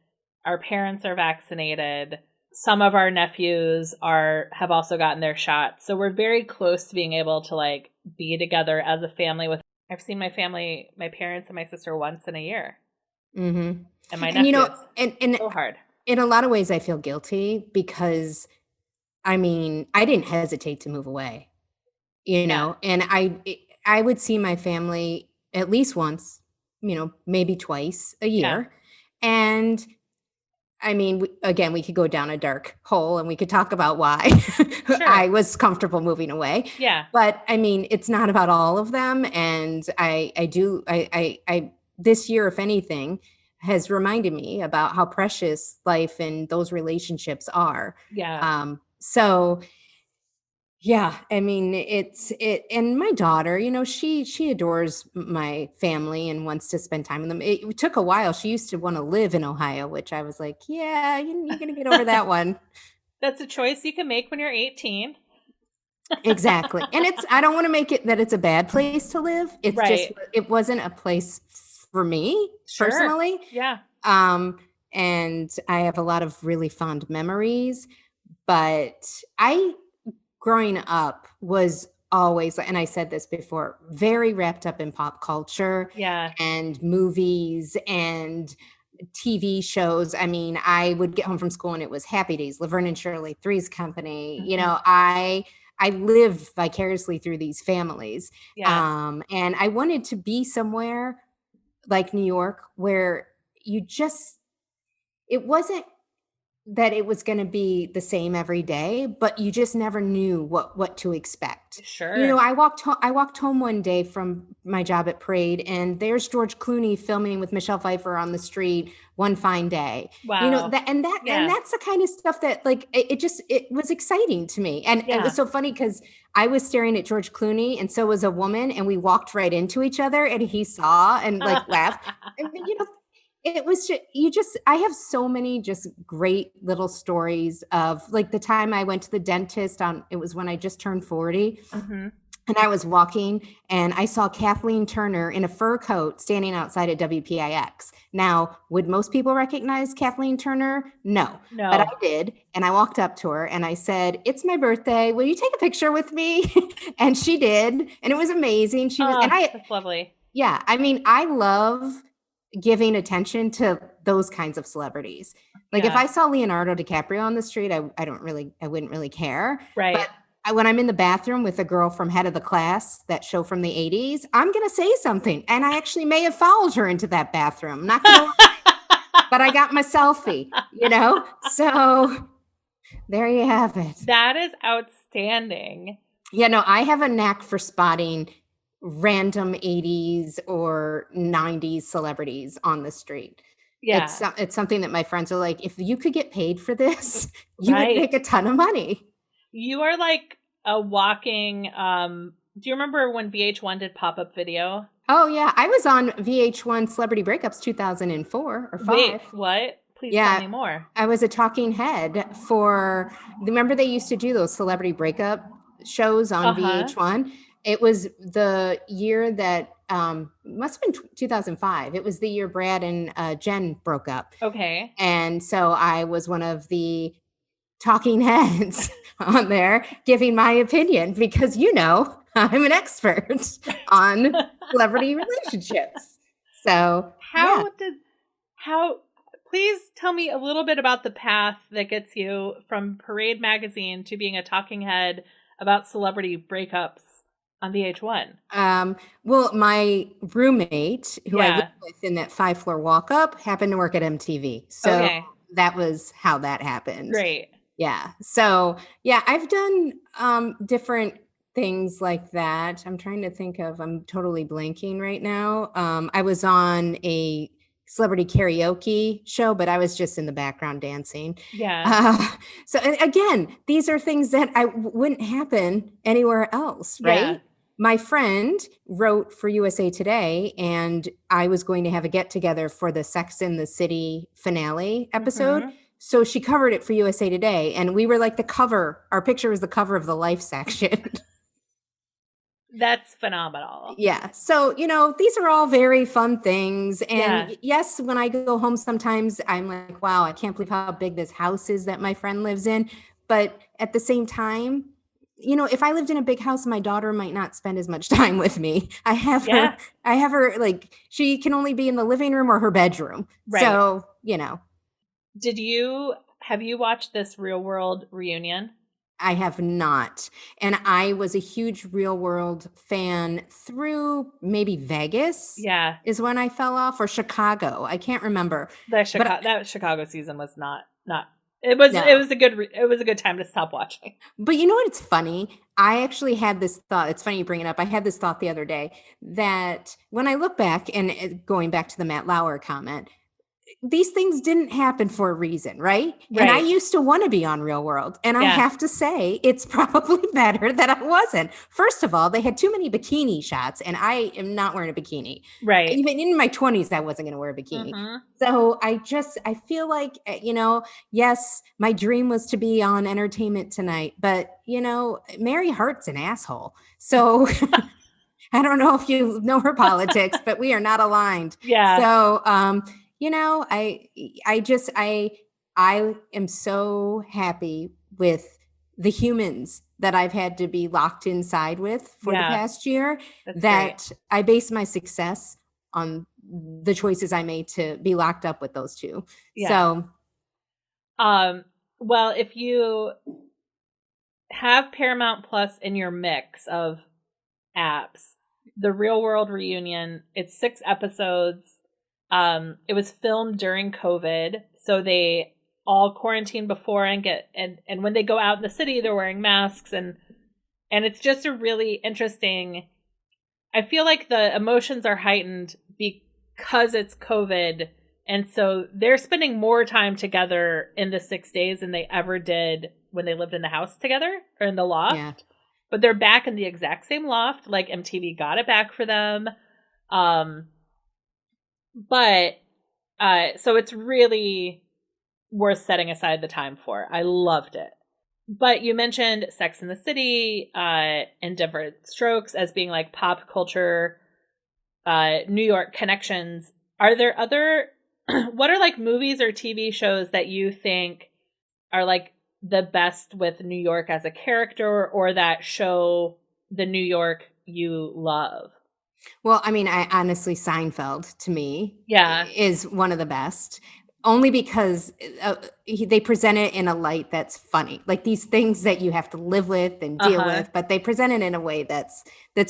Our parents are vaccinated. Some of our nephews have also gotten their shot. So we're very close to being able to like be together as a family. I've seen my family, my parents and my sister once in a year. Mm-hmm. And my nephews. You know, and so hard. In a lot of ways, I feel guilty because, I mean, I didn't hesitate to move away, you know, and I would see my family at least once, you know, maybe twice a year. And I mean, again, we could go down a dark hole and we could talk about why I was comfortable moving away. Yeah. But I mean, it's not about all of them. And I this year, if anything, has reminded me about how precious life and those relationships are. Yeah. So yeah, I mean, and my daughter, you know, she adores my family and wants to spend time with them. It took a while. She used to want to live in Ohio, which I was like, yeah, you're going to get over that one. That's a choice you can make when you're 18. Exactly. And I don't want to make it that it's a bad place to live. It's just, it wasn't a place for me personally. Yeah. And I have a lot of really fond memories, but growing up was always, and I said this before, very wrapped up in pop culture and movies and TV shows. I mean, I would get home from school and it was Happy Days, Laverne and Shirley, Three's Company. Mm-hmm. You know, I lived vicariously through these families. Yeah. And I wanted to be somewhere like New York where it wasn't that it was going to be the same every day, but you just never knew what to expect. Sure. You know, I walked home one day from my job at Parade and there's George Clooney filming with Michelle Pfeiffer on the street one fine day. Wow. You know, and that's the kind of stuff that like, it was exciting to me. And it was so funny because I was staring at George Clooney and so was a woman and we walked right into each other and he saw and like laughed. And, you know, It was I have so many just great little stories of like the time I went to the dentist it was when I just turned 40. Mm-hmm. And I was walking and I saw Kathleen Turner in a fur coat standing outside at WPIX. Now, would most people recognize Kathleen Turner? No, but I did. And I walked up to her and I said, "It's my birthday. Will you take a picture with me?" And she did. And it was amazing. That's lovely. Yeah. I mean, I love giving attention to those kinds of celebrities. Like if I saw Leonardo DiCaprio on the street, I wouldn't really care. Right. But when I'm in the bathroom with a girl from Head of the Class, that show from the 80s, I'm going to say something. And I actually may have followed her into that bathroom. Not going to lie, but I got my selfie, So there you have it. That is outstanding. Yeah, no, I have a knack for spotting random 80s or 90s celebrities on the street. Yeah. It's something that my friends are like, if you could get paid for this, you would make a ton of money. You are like a walking, do you remember when VH1 did pop-up video? Oh, yeah. I was on VH1 Celebrity Breakups 2004 or 5. Wait, what? Please tell me more. I was a talking head remember they used to do those celebrity breakup shows on VH1? It was the year that, must have been 2005. It was the year Brad and Jen broke up. Okay. And so I was one of the talking heads on there giving my opinion because, I'm an expert on celebrity relationships. So please tell me a little bit about the path that gets you from Parade Magazine to being a talking head about celebrity breakups on VH1. Well, my roommate who I lived with in that 5-floor walk up happened to work at MTV. So that was how that happened. Great. Yeah. So I've done different things like that. I'm trying to think I'm totally blanking right now. I was on a celebrity karaoke show, but I was just in the background dancing. Yeah. So again, these are things that wouldn't happen anywhere else, right? Yeah. My friend wrote for USA Today, and I was going to have a get together for the Sex and the City finale episode. Mm-hmm. So she covered it for USA Today, and we were like the cover. Our picture was the cover of the Life section. That's phenomenal. Yeah. So, these are all very fun things. And yes, when I go home, sometimes I'm like, wow, I can't believe how big this house is that my friend lives in. But at the same time, if I lived in a big house, my daughter might not spend as much time with me. I have her like, she can only be in the living room or her bedroom. Right. So, have you watched this Real World reunion? I have not. And I was a huge Real World fan through maybe Vegas. Yeah. Is when I fell off, or Chicago. I can't remember. That Chicago season was not it was a good time to stop watching. But you know what? It's funny. I actually had this thought. It's funny you bring it up. I had this thought the other day that when I look back, and going back to the Matt Lauer comment, these things didn't happen for a reason, right? And I used to want to be on Real World. And I have to say, it's probably better that I wasn't. First of all, they had too many bikini shots, and I am not wearing a bikini. Right. Even in my 20s, I wasn't going to wear a bikini. Mm-hmm. So I feel like, yes, my dream was to be on Entertainment Tonight, but, Mary Hart's an asshole. So I don't know if you know her politics, but we are not aligned. Yeah. So, I am so happy with the humans that I've had to be locked inside with for the past year. That's great. I base my success on the choices I made to be locked up with those two. Yeah. So, well, if you have Paramount Plus in your mix of apps, the Real World reunion, it's 6 episodes. It was filmed during COVID, so they all quarantine before and when they go out in the city, they're wearing masks, and it's just a really interesting. I feel like the emotions are heightened because it's COVID, and so they're spending more time together in the 6 days than they ever did when they lived in the house together or in the loft. Yeah. But they're back in the exact same loft, like MTV got it back for them. But So it's really worth setting aside the time for. I loved it. But you mentioned Sex and the City and Different Strokes as being like pop culture New York connections. Are there other, what are like movies or TV shows that you think are like the best with New York as a character, or that show the New York you love? Well, I mean, I honestly, Seinfeld to me Yeah. is one of the best, only because they present it in a light that's funny, like these things that you have to live with and deal with, but they present it in a way that's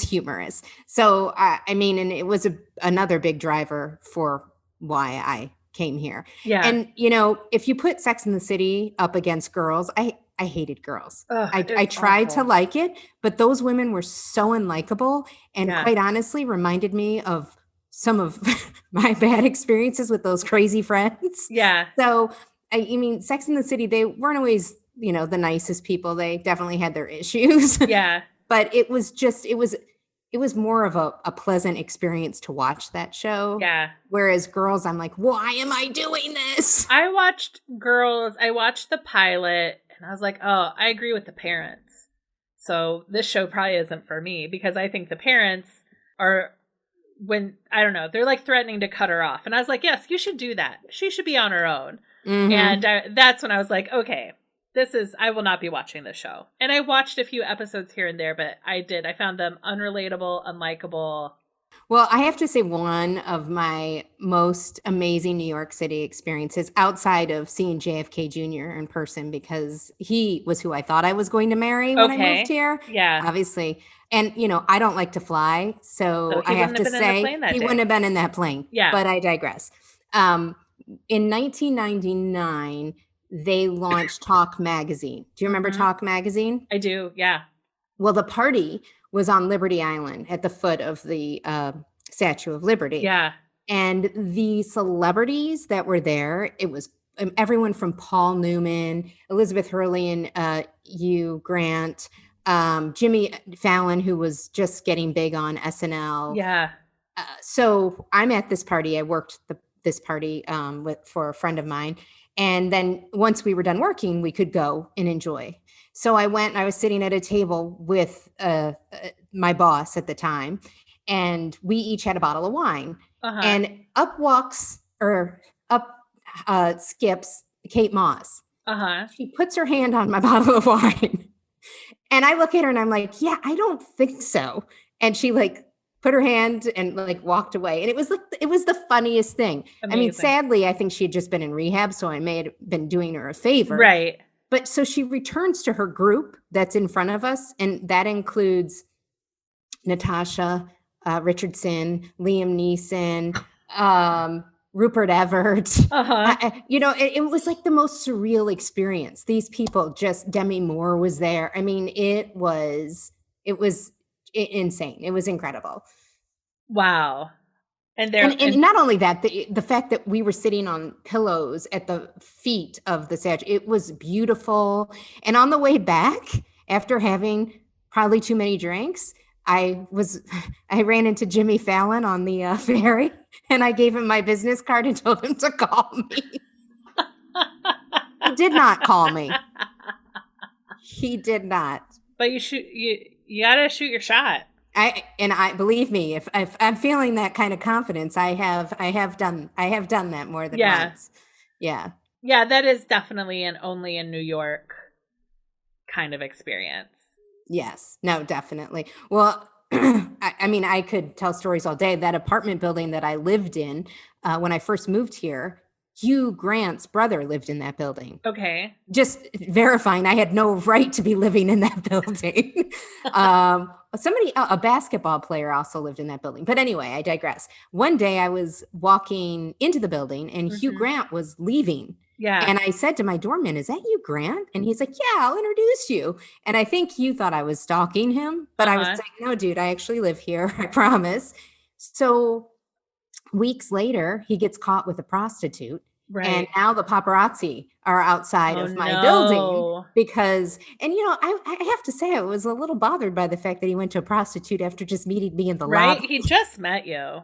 humorous. So, I mean, and it was another big driver for why I came here. Yeah. And, if you put Sex and the City up against Girls, I hated Girls. I tried to like it, but those women were so unlikable and quite honestly reminded me of some of my bad experiences with those crazy friends. Yeah. So, I mean, Sex and the City, they weren't always, the nicest people. They definitely had their issues. Yeah. But it was more of a pleasant experience to watch that show. Yeah. Whereas Girls, I'm like, why am I doing this? I watched Girls. I watched the pilot and I was like, oh, I agree with the parents. So this show probably isn't for me, because I think the parents are, when, I don't know, they're like threatening to cut her off. And I was like, yes, you should do that. She should be on her own. Mm-hmm. And that's when I was like, okay, I will not be watching this show. And I watched a few episodes here and there, but I found them unrelatable, unlikable. Well, I have to say, one of my most amazing New York City experiences, outside of seeing JFK Jr. in person, because he was who I thought I was going to marry when I moved here. Yeah. Obviously. And, I don't like to fly. So I have to say, he wouldn't have been in that plane. Yeah. But I digress. In 1999, they launched Talk Magazine. Do you remember Talk Magazine? I do, yeah. Well, the party was on Liberty Island at the foot of the Statue of Liberty. Yeah. And the celebrities that were there, it was everyone from Paul Newman, Elizabeth Hurley and Hugh Grant, Jimmy Fallon, who was just getting big on SNL. Yeah. So I'm at this party. I worked this party for a friend of mine. And then once we were done working, we could go and enjoy. So I went and I was sitting at a table with my boss at the time, and we each had a bottle of wine. And up skips Kate Moss. She puts her hand on my bottle of wine. And I look at her and I'm like, yeah, I don't think so. And she put her hand and walked away. And it was the funniest thing. Amazing. I mean, sadly, I think she had just been in rehab, so I may have been doing her a favor. Right. But so she returns to her group that's in front of us, and that includes Natasha Richardson, Liam Neeson, Rupert Everett. It was like the most surreal experience. These people, just Demi Moore was there. I mean, it was insane. It was incredible. Wow. And not only that, the fact that we were sitting on pillows at the feet of the statue, it was beautiful. And on the way back, after having probably too many drinks, I ran into Jimmy Fallon on the ferry, and I gave him my business card and told him to call me. He did not call me. He did not. But you gotta shoot your shot. I believe me, if I'm feeling that kind of confidence, I have done that more than once. Yeah. Yeah, that is definitely an only in New York kind of experience. Yes. No, definitely. Well, I mean, I could tell stories all day. That apartment building that I lived in when I first moved here, Hugh Grant's brother lived in that building. Okay. Just verifying I had no right to be living in that building. A basketball player also lived in that building. But anyway, I digress. One day I was walking into the building and Hugh Grant was leaving. Yeah. And I said to my doorman, is that Hugh Grant? And he's like, yeah, I'll introduce you. And I think Hugh thought I was stalking him, but I was like, no, dude, I actually live here. I promise. So weeks later, he gets caught with a prostitute. Right. And now the paparazzi are outside of my building because, and I have to say, I was a little bothered by the fact that he went to a prostitute after just meeting me in the lobby. He just met you.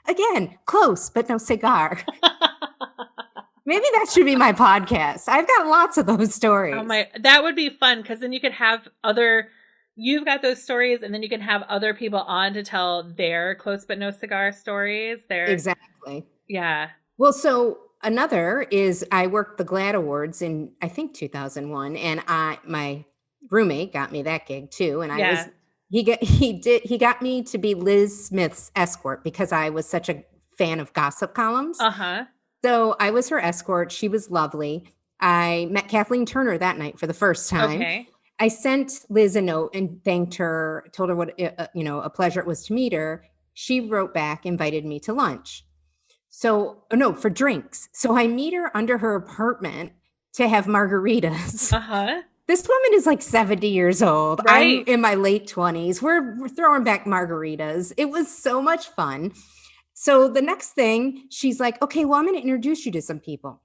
Again, close, but no cigar. Maybe that should be my podcast. I've got lots of those stories. That would be fun, because then you could have you've got those stories, and then you can have other people on to tell their close but no cigar stories. Exactly. Yeah. Well, so another is I worked the GLAAD Awards in, I think, 2001, and my roommate got me that gig too, and he got me to be Liz Smith's escort because I was such a fan of gossip columns. So I was her escort. She was lovely. I met Kathleen Turner that night for the first time. Okay. I sent Liz a note and thanked her, told her what a pleasure it was to meet her. She wrote back, invited me to lunch. So, for drinks. So I meet her under her apartment to have margaritas. This woman is like 70 years old. Right. I'm in my late 20s. We're throwing back margaritas. It was so much fun. So the next thing, she's like, okay, well, I'm going to introduce you to some people.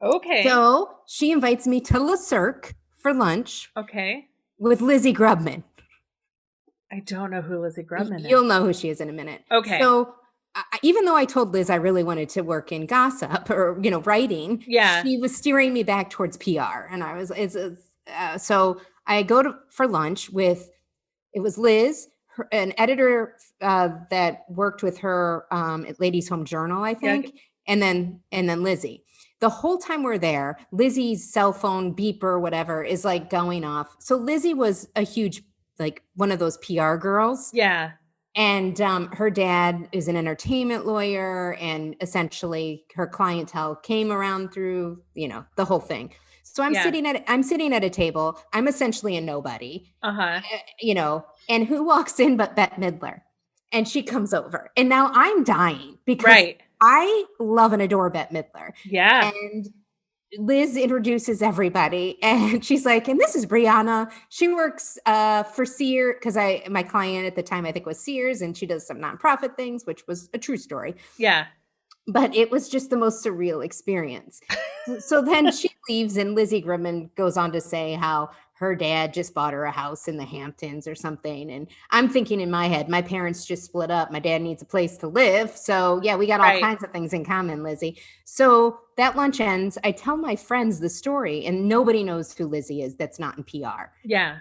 Okay. So she invites me to Le Cirque for lunch. Okay. With Lizzie Grubman. I don't know who Lizzie Grubman is. You'll know who she is in a minute. Okay. So even though I told Liz I really wanted to work in gossip or, writing, she was steering me back towards PR. And I was, so I go for lunch with, it was Liz, an editor that worked with her at Ladies Home Journal, I think, and then Lizzie. The whole time we're there, Lizzie's cell phone beeper, whatever, is like going off. So Lizzie was a huge, like one of those PR girls. Yeah. And her dad is an entertainment lawyer, and essentially her clientele came around through, the whole thing. So I'm sitting at a table. I'm essentially a nobody. And who walks in but Bette Midler? And she comes over. And now I'm dying because I love and adore Bette Midler. Yeah. And Liz introduces everybody, and she's like, and this is Briana. She works for Sears, because my client at the time, I think, was Sears, and she does some nonprofit things, which was a true story. Yeah. But it was just the most surreal experience. So then she leaves, and Lizzie Grubman goes on to say how her dad just bought her a house in the Hamptons or something. And I'm thinking in my head, my parents just split up. My dad needs a place to live. So yeah, we got all kinds of things in common, Lizzie. So that lunch ends. I tell my friends the story, and nobody knows who Lizzie is that's not in PR. Yeah.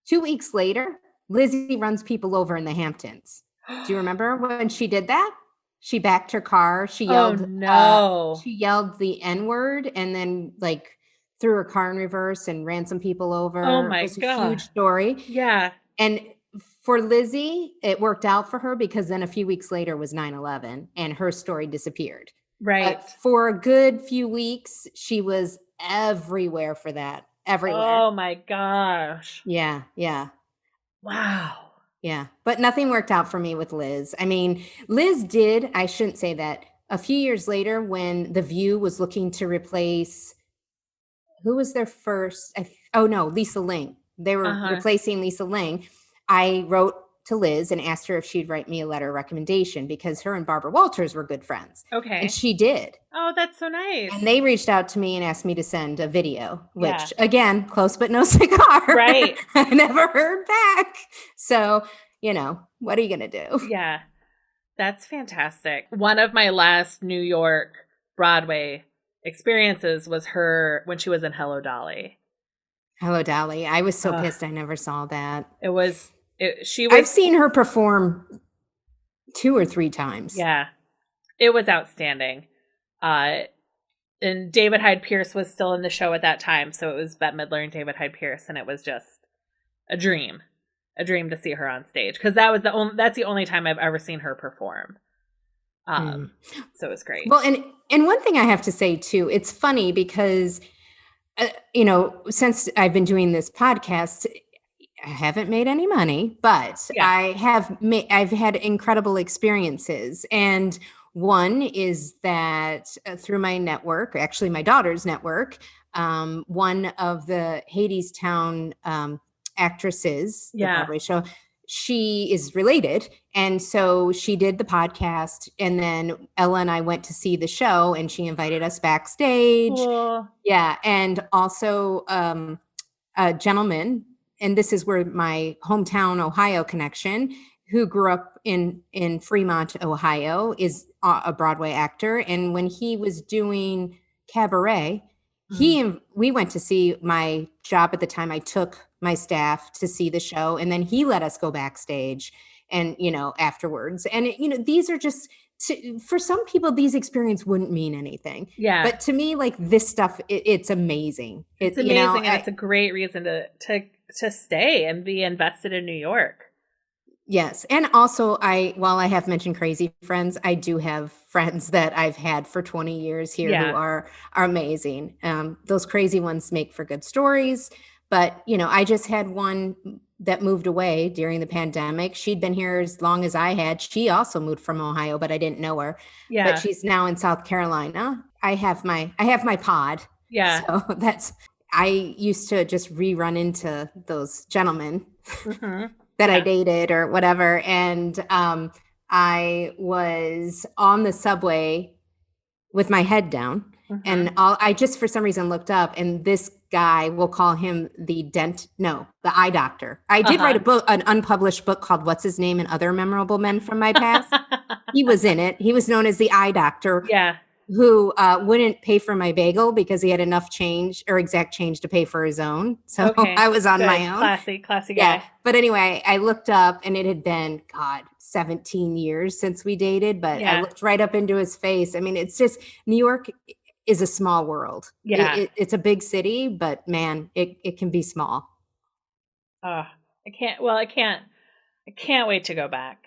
2 weeks later, Lizzie runs people over in the Hamptons. Do you remember when she did that? She backed her car. She yelled, she yelled the N-word, and then threw her car in reverse and ran some people over. Oh my God. It was a huge story. Yeah. And for Lizzie, it worked out for her because then a few weeks later was 9/11 and her story disappeared. Right. For a good few weeks, she was everywhere for that. Everywhere. Oh my gosh. Yeah. Yeah. Wow. Yeah. But nothing worked out for me with Liz. I mean, Liz did, I shouldn't say that, a few years later when The View was looking to replace, who was their first? Lisa Ling. They were replacing Lisa Ling. I wrote to Liz and asked her if she'd write me a letter of recommendation because her and Barbara Walters were good friends. Okay. And she did. Oh, that's so nice. And they reached out to me and asked me to send a video, which again, close but no cigar. Right. I never heard back. So, what are you going to do? Yeah. That's fantastic. One of my last New York Broadway experiences was her when she was in Hello, Dolly. Hello, Dolly. I was so pissed I never saw that. I've seen her perform 2 or 3 times. Yeah. It was outstanding. And David Hyde Pierce was still in the show at that time. So it was Bette Midler and David Hyde Pierce. And it was just a dream to see her on stage. Because that's the only time I've ever seen her perform. So it was great. Well, and one thing I have to say too, it's funny because, since I've been doing this podcast, I haven't made any money, but I've had incredible experiences. And one is that through my network, actually my daughter's network, one of the Hadestown actresses, the Broadway show, she is related. And so she did the podcast, and then Ella and I went to see the show, and she invited us backstage. Cool. Yeah. And also a gentleman, and this is where my hometown Ohio connection, who grew up in Fremont, Ohio, is a Broadway actor. And when he was doing Cabaret, we went to see my job at the time. I took my staff to see the show, and then he let us go backstage and, afterwards. And, these are just, for some people, these experiences wouldn't mean anything. Yeah. But to me, like, this stuff, it's amazing. It's amazing. And it's a great reason to stay and be invested in New York. Yes. And also, while I have mentioned crazy friends, I do have friends that I've had for 20 years here who are amazing. Those crazy ones make for good stories. But, I just had one that moved away during the pandemic. She'd been here as long as I had. She also moved from Ohio, but I didn't know her. Yeah. But she's now in South Carolina. I have my pod. Yeah. So I used to just rerun into those gentlemen. That I dated or whatever. And I was on the subway with my head down. And I just, for some reason, looked up, and this guy, we'll call him the eye doctor. I did write an unpublished book called What's His Name and Other Memorable Men from My Past. He was in it. He was known as the eye doctor. Yeah. Who wouldn't pay for my bagel because he had enough change or exact change to pay for his own. So I was on my own. Classy guy. Yeah. But anyway, I looked up, and it had been, 17 years since we dated, but I looked right up into his face. I mean, it's just, New York is a small world. Yeah. It's a big city, but man, it can be small. I can't wait to go back.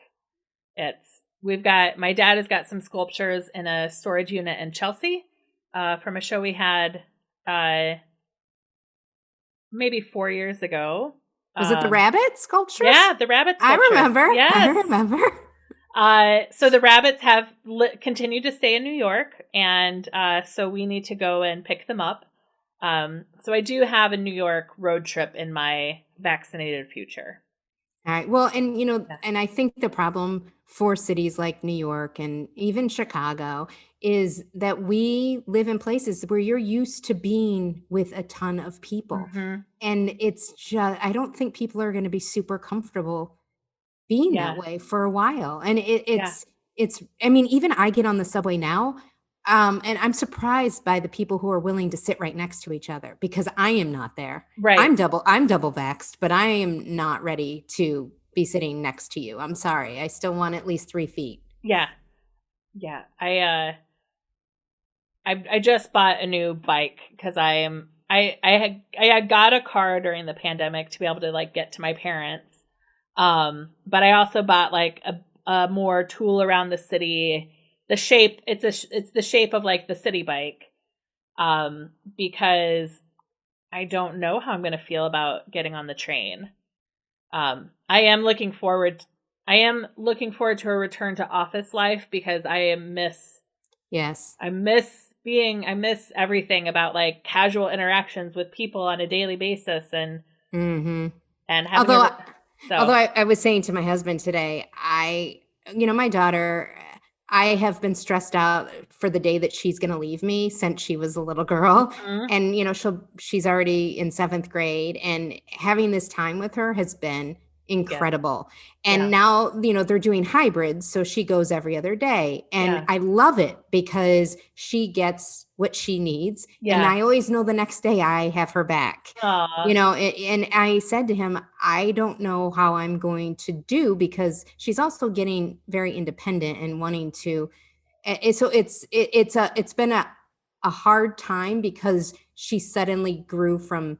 My dad has got some sculptures in a storage unit in Chelsea from a show we had maybe 4 years ago. Was it the rabbit sculptures? Yeah, the rabbit sculptures. I remember. Yes. I remember. So the rabbits have continued to stay in New York, and so we need to go and pick them up. So I do have a New York road trip in my vaccinated future. All right. Well, and, and I think the problem for cities like New York and even Chicago is that we live in places where you're used to being with a ton of people. And it's just, I don't think people are going to be super comfortable being that way for a while. And it's, I mean, even I get on the subway now, and I'm surprised by the people who are willing to sit right next to each other, because I am not there. Right. I'm double vaxxed, but I am not ready to be sitting next to you. I'm sorry. I still want at least 3 feet. Yeah. Yeah. I just bought a new bike because I had got a car during the pandemic to be able to get to my parents. But I also bought a more tool around the city. The shape, it's the shape of the city bike. Because I don't know how I'm going to feel about getting on the train. I am looking forward to a return to office life, because I miss everything about casual interactions with people on a daily basis and having Although I was saying to my husband today, my daughter, I have been stressed out for the day that she's going to leave me since she was a little girl. And, she's already in 7th grade, and having this time with her has been incredible. And now, they're doing hybrids. So she goes every other day, and I love it because she gets what she needs. And I always know the next day I have her back. And I said to him, I don't know how I'm going to do, because she's also getting very independent and wanting to. So it's been a hard time, because she suddenly grew from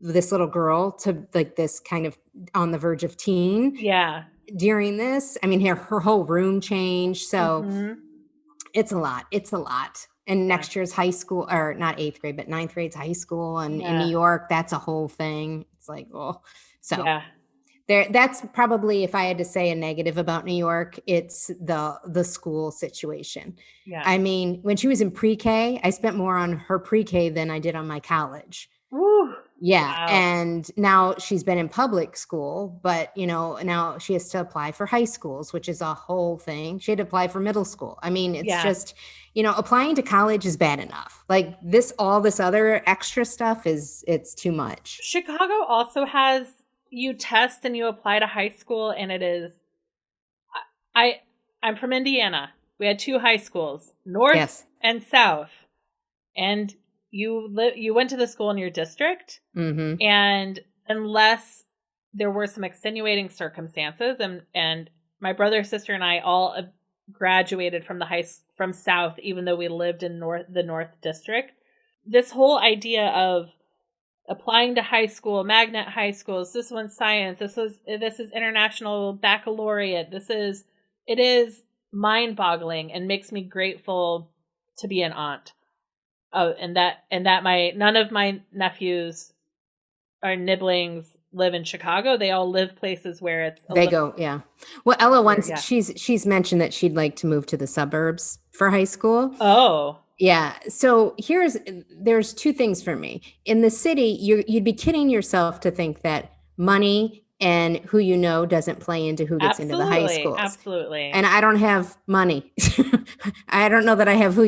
this little girl to this kind of on the verge of teen. Yeah. During this, I mean, her whole room changed. So it's a lot. And next year's high school, or not 8th grade, but 9th grade's high school. And in New York, that's a whole thing. It's that's probably, if I had to say a negative about New York, it's the school situation. Yeah. I mean, when she was in pre-K, I spent more on her pre-K than I did on my college. Ooh. Yeah. Wow. And now she's been in public school, but now she has to apply for high schools, which is a whole thing. She had to apply for middle school. I mean, it's just, applying to college is bad enough. Like all this other extra stuff it's too much. Chicago also has, you test and you apply to high school, and it is, I'm from Indiana. We had 2 high schools, North and South. And you went to the school in your district, and unless there were some extenuating circumstances, and my brother, sister, and I all graduated from South, even though we lived in the North District. This whole idea of applying to high school, magnet high schools, this one's science, this is international baccalaureate, it is mind-boggling and makes me grateful to be an aunt. Oh, and that none of my nephews or nibblings live in Chicago. They all live places where it's Well, Ella she's mentioned that she'd like to move to the suburbs for high school. Oh. Yeah. So there's 2 things for me. In the city, you'd be kidding yourself to think that money and who doesn't play into who gets into the high schools. Absolutely. And I don't have money. I don't know that I have who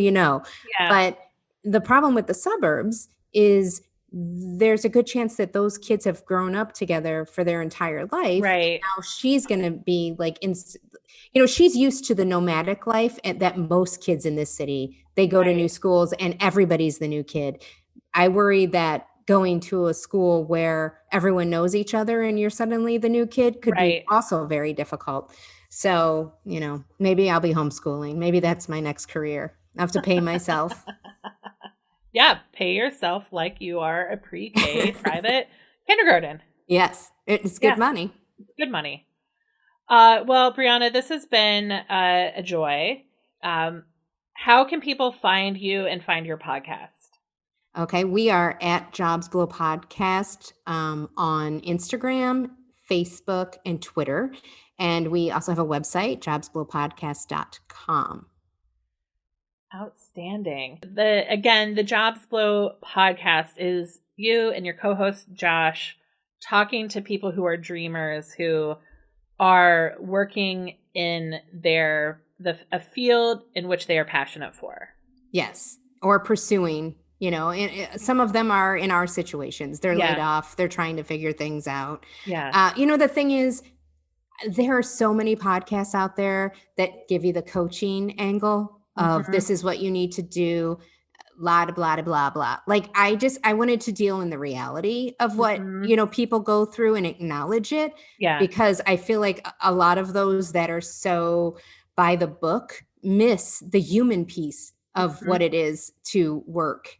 but the problem with the suburbs is there's a good chance that those kids have grown up together for their entire life. Right. Now she's going to be like, she's used to the nomadic life that most kids in this city, they go to new schools and everybody's the new kid. I worry that going to a school where everyone knows each other and you're suddenly the new kid could be also very difficult. So, maybe I'll be homeschooling. Maybe that's my next career. I have to pay myself. Yeah, pay yourself like you are a pre-K private kindergarten. Yes, it's good money. It's good money. Well, Briana, this has been a joy. How can people find you and find your podcast? Okay, we are at Jobs Blow Podcast on Instagram, Facebook, and Twitter. And we also have a website, jobsblowpodcast.com. Outstanding. The Jobs Blow podcast is you and your co-host Josh talking to people who are dreamers, who are working in a field in which they are passionate for. Yes, or pursuing. Some of them are in our situations. They're laid off. They're trying to figure things out. Yeah. The thing is, there are so many podcasts out there that give you the coaching angle of this is what you need to do, blah, blah, blah, blah. Like, I wanted to deal in the reality of what, people go through and acknowledge it. Yeah. Because I feel like a lot of those that are so by the book miss the human piece of what it is to work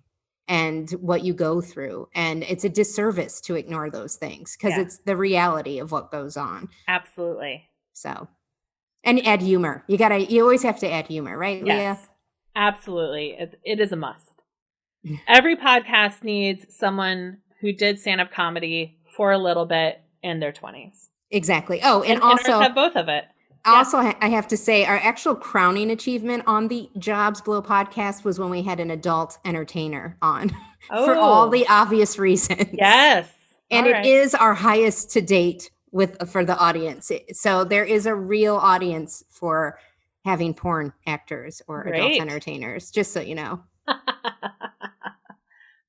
and what you go through. And it's a disservice to ignore those things because it's the reality of what goes on. Absolutely. So. And add humor. You always have to add humor, right, Leah? Yes, absolutely. It is a must. Every podcast needs someone who did stand-up comedy for a little bit in their 20s. Exactly. Oh, and also have both of it. Also, I have to say, our actual crowning achievement on the Jobs Blow podcast was when we had an adult entertainer on for all the obvious reasons. Yes. And it is our highest to date for the audience. So there is a real audience for having porn actors or adult entertainers, just so you know.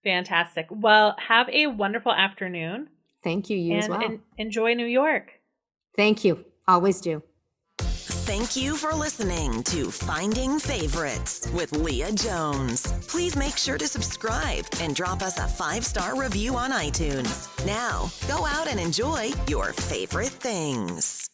Fantastic. Well, have a wonderful afternoon. Thank you. You as well. And enjoy New York. Thank you. Always do. Thank you for listening to Finding Favorites with Leah Jones. Please make sure to subscribe and drop us a 5-star review on iTunes. Now, go out and enjoy your favorite things.